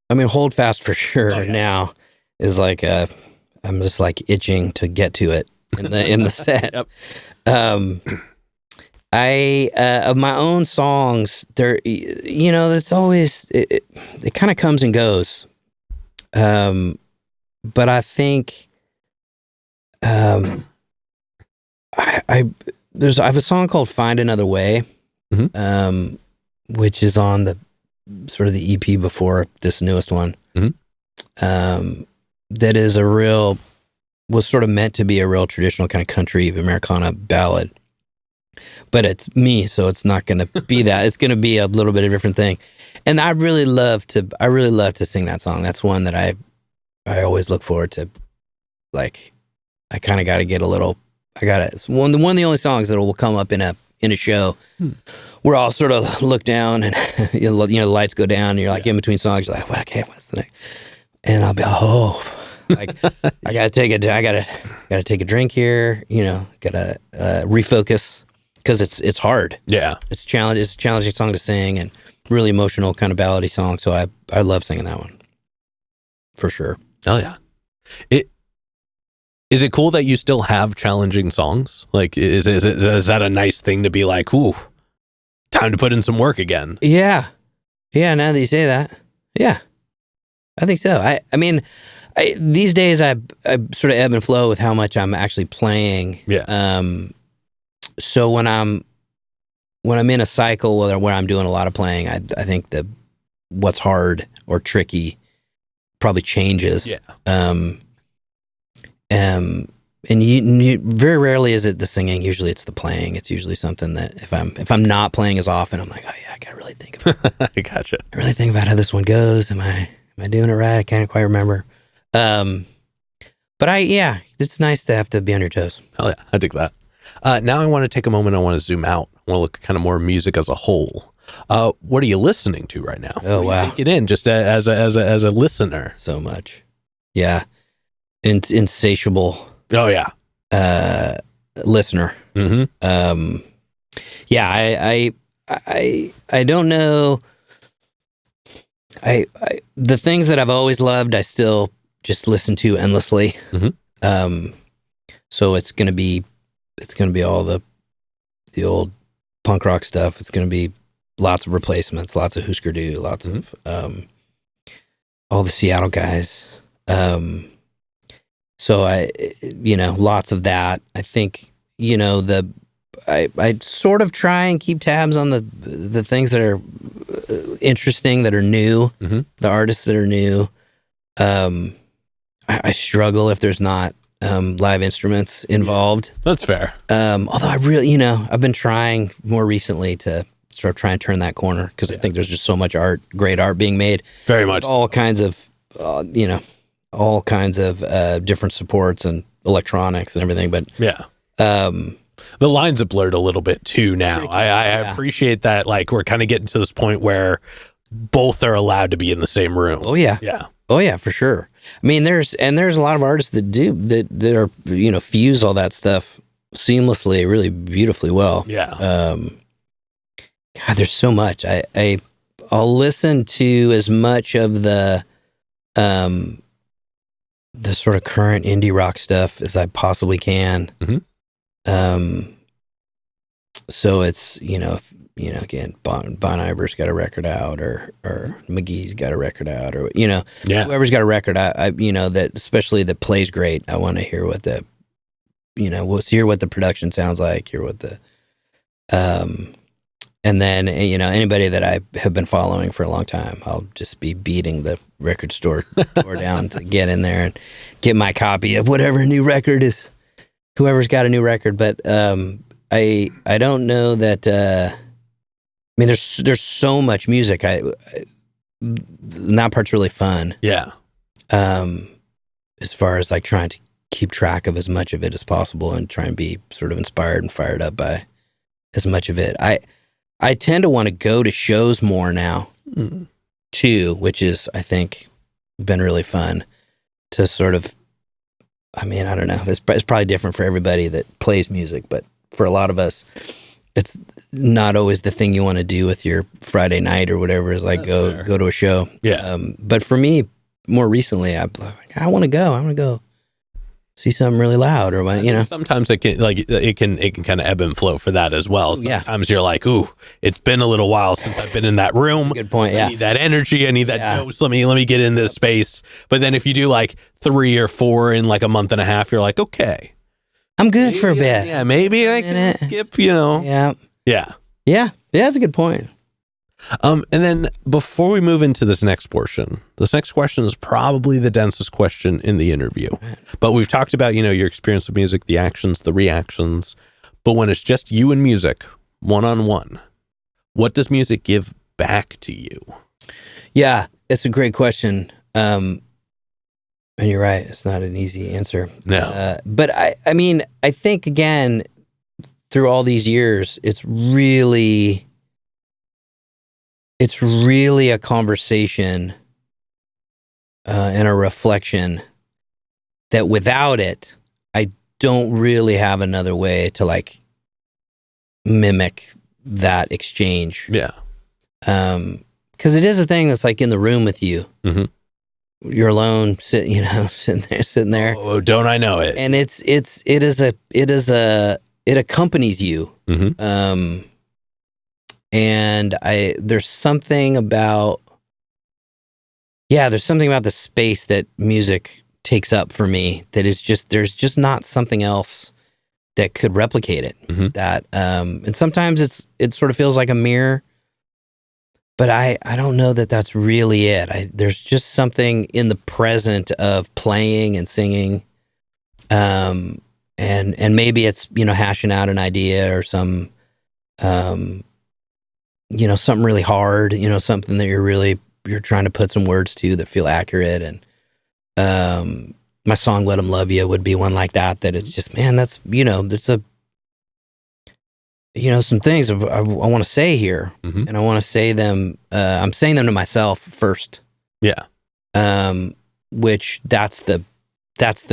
mean, Hold Fast for sure now is like I'm just like itching to get to it in the set. Yep. I of my own songs, there, it's always it kind of comes and goes. But I think I have a song called "Find Another Way," which is on the sort of the EP before this newest one. That is was sort of meant to be a real traditional kind of country Americana ballad, but it's me, so it's not going to be that. It's going to be a little bit of a different thing. And I really love to sing that song. That's one that I always look forward to. Like, I kind of got to get a little. It's one of the only songs that will come up in a show where I'll sort of look down and you know the lights go down and you're like in between songs, you're like, well, okay, what's the next? And I'll be like I gotta take a drink here, you know, gotta refocus because it's hard. Yeah, it's a challenging song to sing and really emotional kind of ballady song. So I love singing that one for sure. Oh yeah, Is it cool that you still have challenging songs? Like, is that a nice thing to be like, ooh, time to put in some work again? Yeah. Yeah, now that you say that. Yeah. I think so. I mean, these days I sort of ebb and flow with how much I'm actually playing. Yeah. So when I'm in a cycle where I'm doing a lot of playing, I think that what's hard or tricky probably changes. Yeah. And you very rarely is it the singing. Usually it's the playing. It's usually something that if I'm not playing as often, I'm like, oh yeah, I gotta really think about it. I gotcha. I really think about how this one goes. Am I doing it right? I can't quite remember. But it's nice to have to be on your toes. Oh yeah, I dig that. Now I want to take a moment. I want to zoom out. I want to look kind of more music as a whole. What are you listening to right now? Oh wow, take it in just as a listener. So much, yeah. Insatiable. Oh yeah. Listener. Mm-hmm. Yeah. I don't know. The things that I've always loved, I still just listen to endlessly. Mm-hmm. So it's gonna be all the old punk rock stuff. It's gonna be lots of replacements, lots of Husker Du, lots of all the Seattle guys. So lots of that. I think, I sort of try and keep tabs on the things that are interesting, that are new, the artists that are new. I struggle if there's not live instruments involved. That's fair. Although I really, I've been trying more recently to start trying to turn that corner because I think there's just so much great art being made. Very much. All kinds of, all kinds of different supports and electronics and everything. But yeah, the lines have blurred a little bit too now. I appreciate that. Like, we're kind of getting to this point where both are allowed to be in the same room. Oh yeah. Yeah. Oh yeah, for sure. I mean, there's a lot of artists that do that are, fuse all that stuff seamlessly, really beautifully well. Yeah. God, there's so much. I'll listen to as much of the sort of current indie rock stuff as I possibly can. Mm-hmm. So it's, again, Bon Iver's got a record out, or McGee's got a record out, or, whoever's got a record, I that especially that plays great. I want to hear what hear what the production sounds like, hear what the, and then, anybody that I have been following for a long time, I'll just be beating the record store door down to get in there and get my copy of whatever new record is, whoever's got a new record. But I don't know that. There's so much music. That part's really fun. Yeah. As far as like trying to keep track of as much of it as possible and try and be sort of inspired and fired up by as much of it. I tend to want to go to shows more now, too, which is, I think, been really fun to sort of, I don't know. It's probably different for everybody that plays music, but for a lot of us, it's not always the thing you want to do with your Friday night or whatever, is like go to a show. Yeah. But for me, more recently, I want to go. see something really loud or what, Sometimes it can kind of ebb and flow for that as well. Sometimes you're like, ooh, it's been a little while since I've been in that room. Good point. Yeah. I need that energy. I need that dose. Let me get in this space. But then if you do like 3 or 4 in like a month and a half, you're like, okay, I'm good for a bit. Yeah. Maybe I can skip, Yeah. Yeah. Yeah. That's a good point. And then before we move into this next portion, this next question is probably the densest question in the interview. But we've talked about, your experience with music, the actions, the reactions. But when it's just you and music, one-on-one, what does music give back to you? Yeah, it's a great question. And you're right. It's not an easy answer. No. But I think, again, through all these years, it's really a conversation and a reflection that without it, I don't really have another way to like mimic that exchange. Yeah. Because it is a thing that's like in the room with you. Mm-hmm. You're alone, sitting there. Oh, don't I know it? And it accompanies you. Mm-hmm. And there's something about the space that music takes up for me that is there's just not something else that could replicate it. Mm-hmm. That and sometimes it sort of feels like a mirror, but I don't know that that's really it. There's just something in the present of playing and singing, and maybe it's hashing out an idea or some something really hard, something that you're trying to put some words to that feel accurate. And my song "Let 'Em Love You" would be one like that. That it's just, man, that's there's some things I want to say here, mm-hmm. and I want to say them. I'm saying them to myself first. Yeah. Which that's the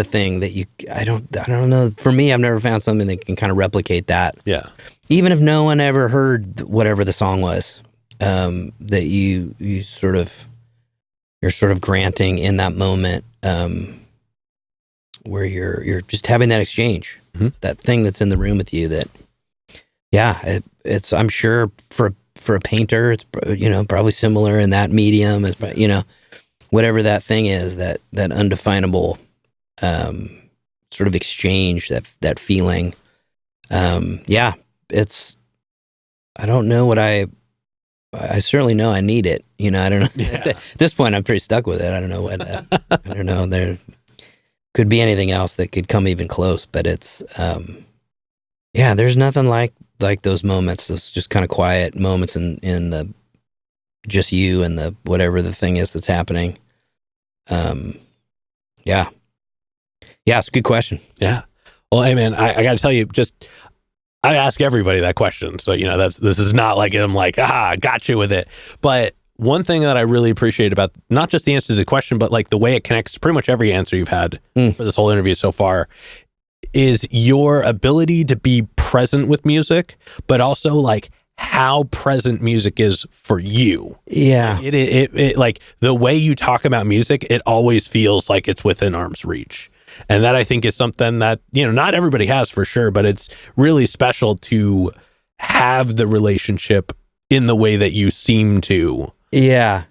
thing that I don't know. For me, I've never found something that can kind of replicate that. Yeah. Even if no one ever heard whatever the song was, that you're sort of granting in that moment, where you're just having that exchange, mm-hmm. that thing that's in the room with you. That, it's I'm sure for a painter, it's probably similar in that medium as whatever that thing is, that undefinable sort of exchange, that feeling. I don't know what I certainly know I need it. I don't know. Yeah. At this point, I'm pretty stuck with it. I don't know what, I don't know. There could be anything else that could come even close, but it's, there's nothing like those moments, those just kind of quiet moments in the, just you and the, whatever the thing is that's happening. It's a good question. Yeah. Well, hey man, I got to tell you, I ask everybody that question. So, this is not like I'm like, got you with it. But one thing that I really appreciate about not just the answer to the question, but like the way it connects to pretty much every answer you've had for this whole interview so far is your ability to be present with music, but also like how present music is for you. Yeah. It like the way you talk about music, it always feels like it's within arm's reach. And that I think is something that, not everybody has for sure, but it's really special to have the relationship in the way that you seem to. Yeah.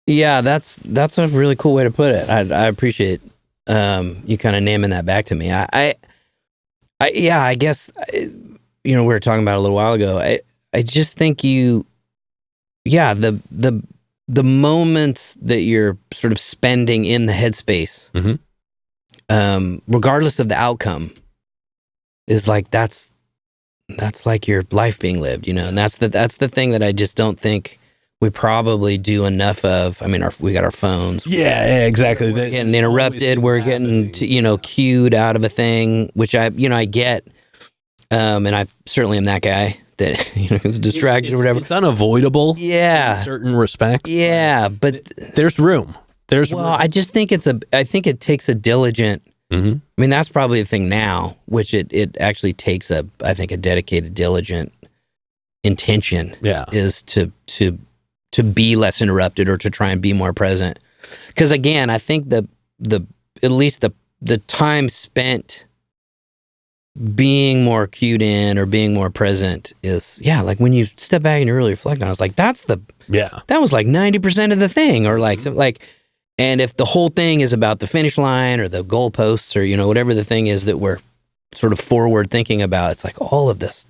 Yeah, that's a really cool way to put it. I appreciate you kind of naming that back to me. I guess, we were talking about it a little while ago. I just think the moments that you're sort of spending in the headspace, mm-hmm. Regardless of the outcome, is like that's like your life being lived, and that's the thing that I just don't think we probably do enough of. I mean, we got our phones. Yeah, exactly. We're getting interrupted. We're getting cued out of a thing, which I get, and I certainly am that guy that is distracted or whatever. It's unavoidable. Yeah, in certain respects. Yeah, but there's room. I just think I think it takes a diligent. Mm-hmm. I mean, that's probably the thing now, which it actually takes a dedicated, diligent intention. Yeah, is to be less interrupted or to try and be more present. Because again, I think the at least the time spent being more cued in or being more present is, like when you step back and you really reflect on it, it's like, that was like 90% of the thing, or like, and if the whole thing is about the finish line or the goalposts or, whatever the thing is that we're sort of forward thinking about, it's like all of this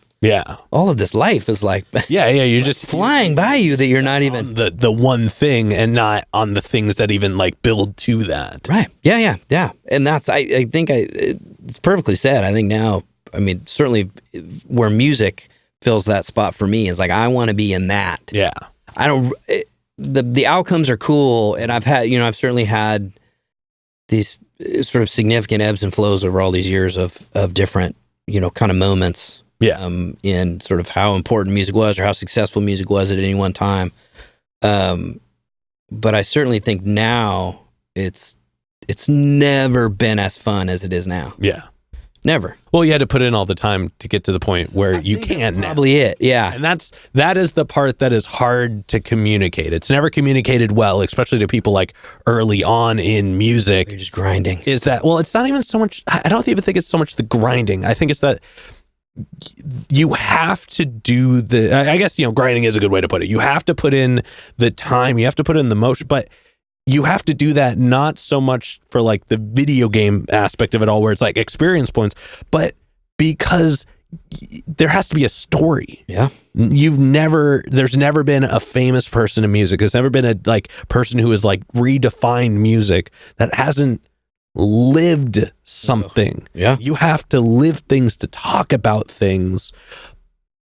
life is like, you're just flying by you that you're not even the one thing and not on the things that even like build to that. Right. Yeah. And that's, I think it's perfectly said. I think now, I mean, certainly where music fills that spot for me is like, I want to be in that. Yeah. The outcomes are cool. And I've certainly had these sort of significant ebbs and flows over all these years of different, kind of moments. Yeah. In sort of how important music was or how successful music was at any one time. But I certainly think now it's never been as fun as it is now. Yeah. Never. Well, you had to put in all the time to get to the point where you can't now. Probably it. Yeah. And that is the part that is hard to communicate. It's never communicated well, especially to people like early on in music. You're just grinding. Is that, well, it's not even so much, I don't even think it's so much the grinding. I think it's that you have to do I guess, grinding is a good way to put it. You have to put in the time, you have to put in the motion, but you have to do that not so much for like the video game aspect of it all, where it's like experience points, but because there has to be a story. Yeah. There's never been a famous person in music. There's never been a like person who has like redefined music that hasn't lived something. Yeah. You have to live things to talk about things,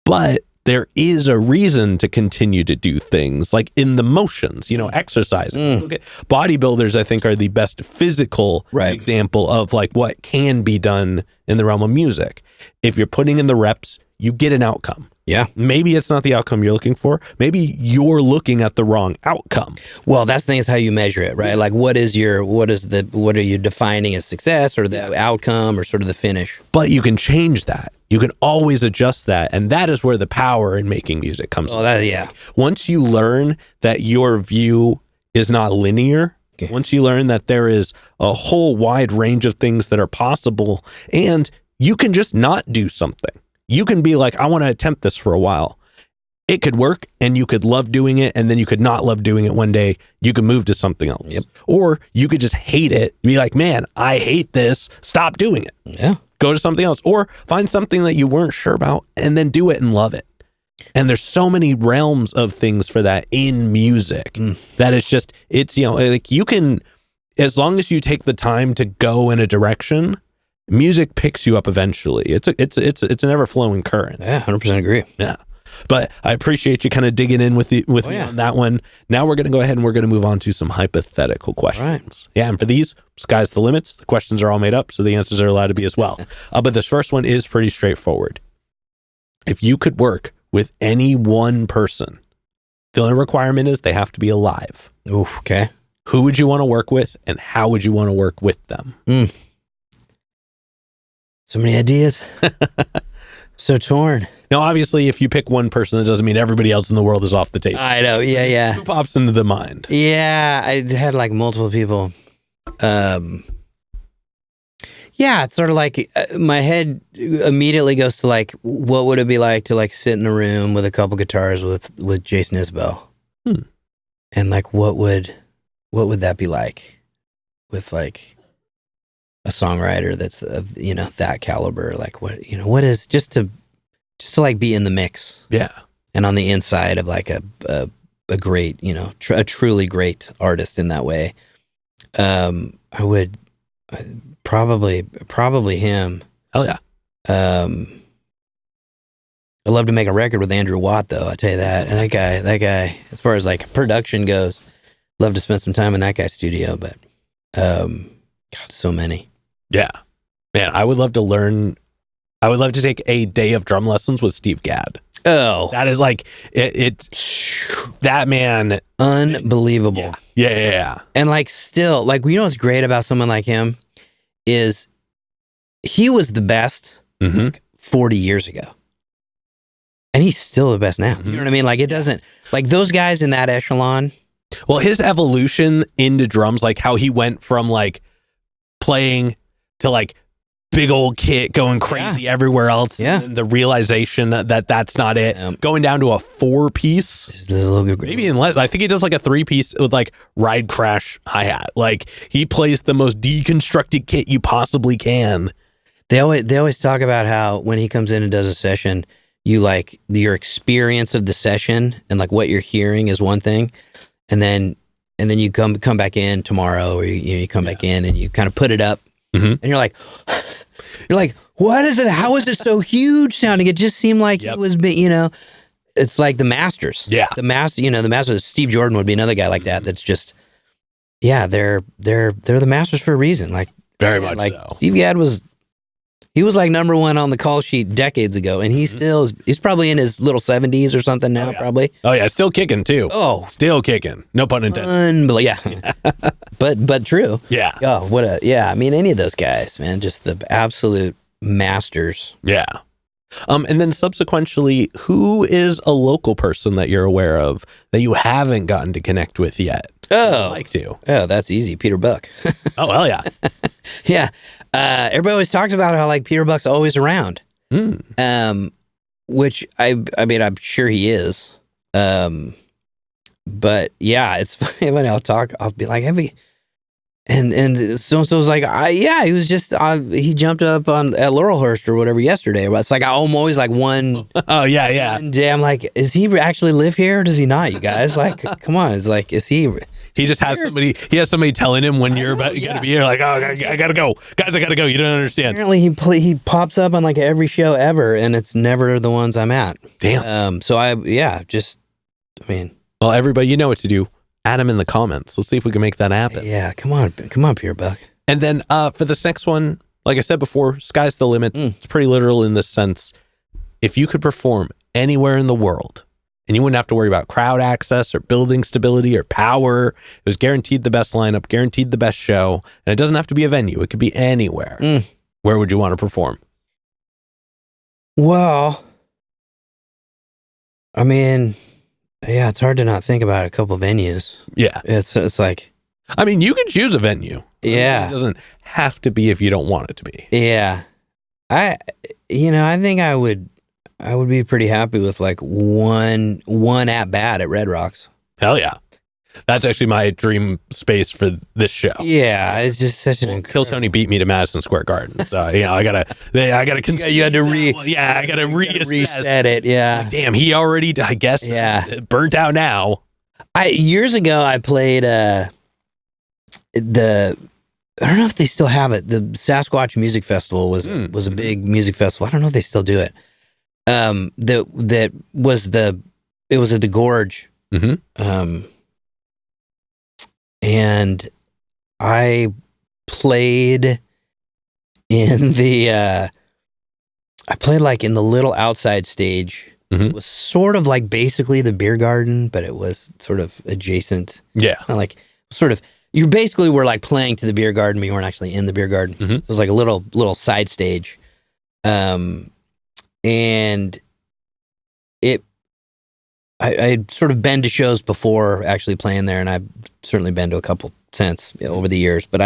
but there is a reason to continue to do things like in the motions, exercising. Bodybuilders, I think, are the best physical example of like what can be done in the realm of music. If you're putting in the reps, you get an outcome. Yeah. Maybe it's not the outcome you're looking for. Maybe you're looking at the wrong outcome. Well, that's the thing, is how you measure it, right? Like what are you defining as success or the outcome or sort of the finish? But you can change that. You can always adjust that. And that is where the power in making music comes in. Once you learn that your view is not linear, once you learn that there is a whole wide range of things that are possible, and you can just not do something. You can be like, I want to attempt this for a while. It could work and you could love doing it, and then you could not love doing it one day. You could move to something else. Yep. Or you could just hate it. Be like, man, I hate this. Stop doing it. Yeah. Go to something else. Or find something that you weren't sure about and then do it and love it. And there's so many realms of things for that in music that it's like you can, as long as you take the time to go in a direction, music picks you up eventually. It's an ever flowing current. Yeah, 100% agree. Yeah. But I appreciate you kind of digging in with me on that one. Now we're going to go ahead and we're going to move on to some hypothetical questions. Right. Yeah, and for these, sky's the limits. The questions are all made up, so the answers are allowed to be as well. But this first one is pretty straightforward. If you could work with any one person, the only requirement is they have to be alive. Ooh, okay. Who would you want to work with, and how would you want to work with them? So many ideas. So torn. Now, obviously, if you pick one person, that doesn't mean everybody else in the world is off the table. I know. Yeah. Who pops into the mind? Yeah, I had like multiple people. Yeah, it's sort of like my head immediately goes to like, what would it be like to like sit in a room with a couple guitars with Jason Isbell, and like what would that be like with like a songwriter that's that caliber? Like what is just to like be in the mix, and on the inside of like a great a truly great artist in that way. I would. Probably him. Hell yeah. I'd love to make a record with Andrew Watt, though. I tell you that. And that guy, as far as like production goes, love to spend some time in that guy's studio. But God, so many. Yeah, man, I would love to learn. I would love to take a day of drum lessons with Steve Gadd. Oh, that is like that man, unbelievable. Yeah. And like still, like what's great about someone like him is he was the best 40 years ago, and he's still the best now. You know what I mean? Like it doesn't like those guys in that echelon. Well, his evolution into drums, like how he went from like playing to like big old kit going crazy everywhere else. Yeah. And the realization that that's not it. Going down to a 4-piece, maybe in less. I think he does like a 3-piece with like ride crash hi-hat. Like he plays the most deconstructed kit you possibly can. They always talk about how when he comes in and does a session, you like your experience of the session and like what you're hearing is one thing, and then you come back in tomorrow, or you come back in and you kind of put it up, and you're like, what is it? How is it so huge sounding? It just seemed like it was, it's like the masters. Yeah, the masters. Steve Jordan would be another guy like that. That's just, they're the masters for a reason. Like very much like so. Steve Gadd was. He was like number one on the call sheet decades ago, and he's probably in his little 70s or something now, probably. Oh yeah, still kicking too. Oh, still kicking. No pun intended. Unbelievable, yeah. but true. Yeah. Oh, I mean, any of those guys, man, just the absolute masters. Yeah. And then subsequently, who is a local person that you're aware of that you haven't gotten to connect with yet? Oh, I'd like to. Oh, that's easy. Peter Buck. Oh, hell yeah. Yeah. Everybody always talks about how like Peter Buck's always around. Which I mean, I'm sure he is. But yeah, it's funny when I'll be like, and so-and-so's like, he was just, he jumped up at Laurelhurst or whatever yesterday. It's like, I'm always like one. Oh yeah. One day I'm like, is he actually live here or does he not, you guys? Like, come on. It's like, is he? He just has somebody. He has somebody telling him when you're about to be here. Like, oh, I gotta go, guys. I gotta go. You don't understand. Apparently, he pops up on like every show ever, and it's never the ones I'm at. Damn. So I mean. Well, everybody, you know what to do. Add him in the comments. Let's see if we can make that happen. Yeah, come on, Peter Buck. And then for this next one, like I said before, sky's the limit. It's pretty literal in this sense. If you could perform anywhere in the world, and you wouldn't have to worry about crowd access or building stability or power. It was guaranteed the best lineup, guaranteed the best show. And it doesn't have to be a venue. It could be anywhere. Where would you want to perform? Well, I mean, yeah, it's hard to not think about a couple venues. Yeah. It's like. I mean, you can choose a venue. Yeah. It doesn't have to be if you don't want it to be. Yeah. I think I would be pretty happy with like one at bat at Red Rocks. Hell yeah. That's actually my dream space for this show. Yeah, it's just such an incredible. Kill Tony beat me to Madison Square Garden, so I gotta you had to I gotta reset it. Yeah, like, damn, he already, I guess, burnt out now. Years ago I played I don't know if they still have it. The Sasquatch Music Festival was a big music festival. I don't know if they still do it. It was at the Gorge. And I played in the like in the little outside stage. It was sort of like basically the beer garden, but it was sort of adjacent. Yeah. Like sort of, you basically were like playing to the beer garden, but you weren't actually in the beer garden. So it was like a little side stage. And I'd sort of been to shows before actually playing there, and I've certainly been to a couple since over the years. But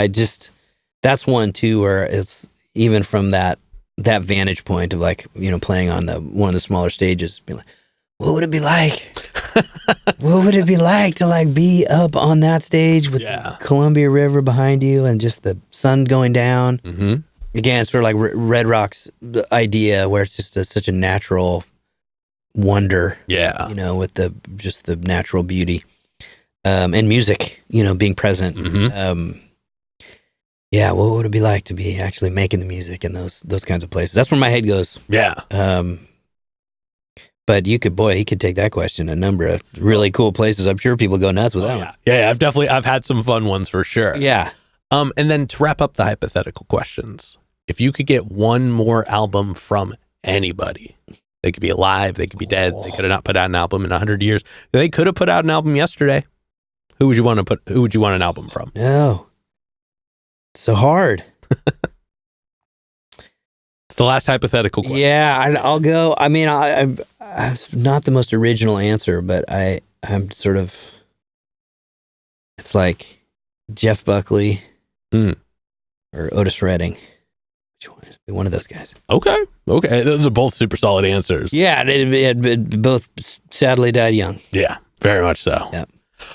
that's one too where it's even from that vantage point of like, playing on one of the smaller stages, be like, what would it be like? What would it be like to like be up on that stage with the Columbia River behind you and just the sun going down? Again, it's sort of like Red Rock's idea where it's just such a natural wonder, with the natural beauty, and music, being present. What would it be like to be actually making the music in those kinds of places? That's where my head goes. Yeah. But he could take that question a number of really cool places. I'm sure people go nuts with that one. Yeah, I've had some fun ones for sure. Yeah. And then to wrap up the hypothetical questions, if you could get one more album from anybody, they could be alive, they could be dead, they could have not put out an album in 100 years. They could have put out an album yesterday. Who would you want an album from? No. It's so hard. It's the last hypothetical question. Yeah, I'll go. I mean, I'm not the most original answer, but I'm sort of, it's like Jeff Buckley or Otis Redding. which one. Be one of those guys. Okay. Those are both super solid answers. Yeah, they both sadly died young. Yeah, very much so. Yep.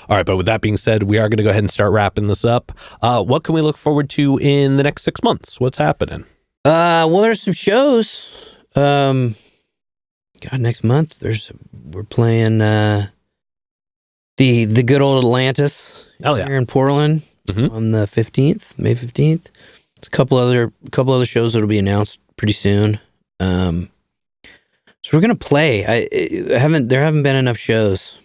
All right, but with that being said, we are going to go ahead and start wrapping this up. What can we look forward to in the next 6 months? What's happening? Well, there's some shows. Next month we're playing the good old Atlantis here in Portland on the 15th, May 15th. There's a couple other shows that'll be announced pretty soon. So we're gonna play. There haven't been enough shows.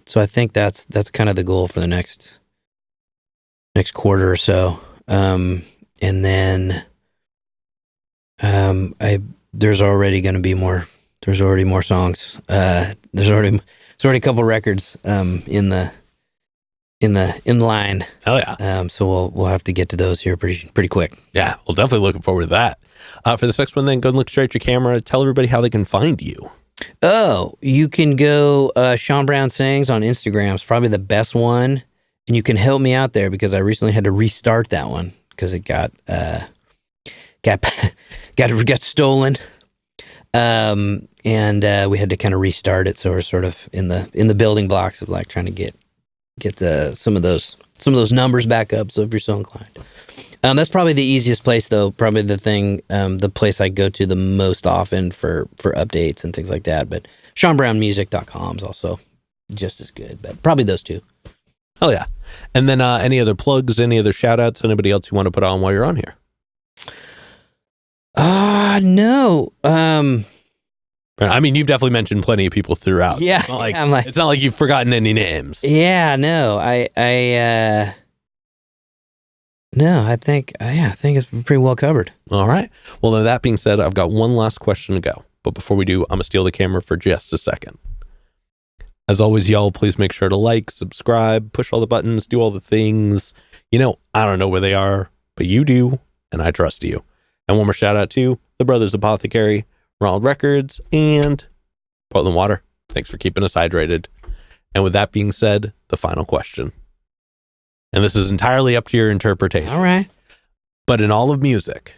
So I think that's kind of the goal for the next quarter or so. And then there's already going to be more. There's already more songs. There's already a couple records in the line. Hell yeah! So we'll have to get to those here pretty quick. Yeah, well, definitely looking forward to that. For this next one, then go and look straight at your camera. Tell everybody how they can find you. Oh, you can go Shawn Brown Sings on Instagram. It's probably the best one, and you can help me out there because I recently had to restart that one because it got stolen, and we had to kind of restart it. So we're sort of in the building blocks of like trying to get some of those numbers back up. So if you're so inclined. That's probably the easiest place, though. Probably the place I go to the most often for updates and things like that. But ShawnBrownMusic.com is also just as good. But probably those two. Oh yeah. And then any other plugs? Any other shout outs? Anybody else you want to put on while you're on here? No. I mean, you've definitely mentioned plenty of people throughout. Yeah. It's not like you've forgotten any names. Yeah. No. No, I think it's pretty well covered. All right. Well, then that being said, I've got one last question to go. But before we do, I'm going to steal the camera for just a second. As always, y'all, please make sure to like, subscribe, push all the buttons, do all the things. I don't know where they are, but you do, and I trust you. And one more shout out to the Brothers Apothecary, Ronald Records, and Portland Water. Thanks for keeping us hydrated. And with that being said, the final question. And this is entirely up to your interpretation. All right. But in all of music,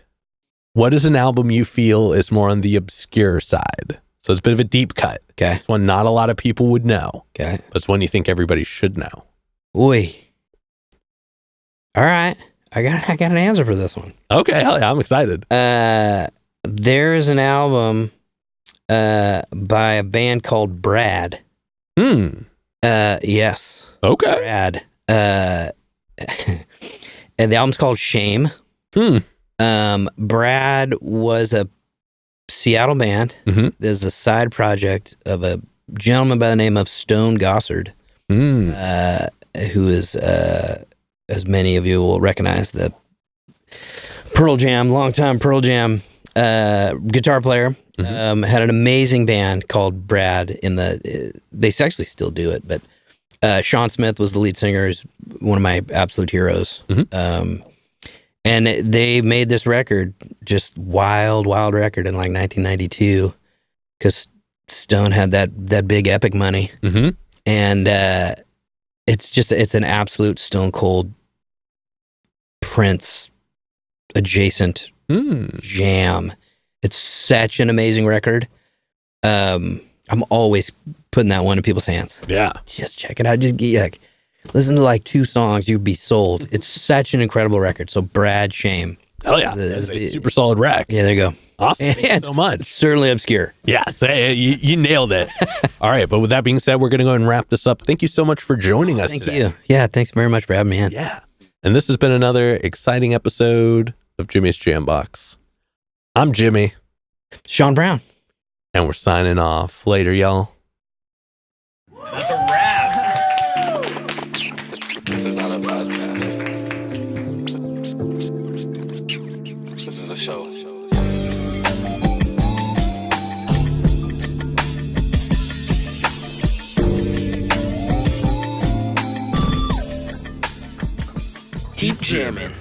what is an album you feel is more on the obscure side? So it's a bit of a deep cut. Okay. It's one not a lot of people would know. Okay. But it's one you think everybody should know. Oy. All right. I got an answer for this one. Okay. Hell yeah. I'm excited. There is an album by a band called Brad. Yes. Okay. Brad. And the album's called Shame. Brad was a Seattle band. There's a side project of a gentleman by the name of Stone Gossard, who is, as many of you will recognize, the longtime Pearl Jam guitar player. Had an amazing band called Brad. They actually still do it, but Sean Smith was the lead singer. Is one of my absolute heroes. And they made this record, just wild record in like 1992, because Stone had that big epic money. And it's an absolute Stone Cold Prince adjacent jam. It's such an amazing record. I'm always putting that one in people's hands. Yeah. Just check it out. Just listen to like 2 songs, you'd be sold. It's such an incredible record. So Brad, Shame. Oh yeah. That's a super solid rack. Yeah, there you go. Awesome. Thank you so much. Certainly obscure. Yeah, you nailed it. All right, but with that being said, we're going to go ahead and wrap this up. Thank you so much for joining us today. Thank you. Yeah, thanks very much for having me in. Yeah. And this has been another exciting episode of Jimmy's Jambox. I'm Jimmy. Shawn Brown. And we're signing off. Later, y'all. That's a wrap. This is not a podcast. This is a show. Keep jamming.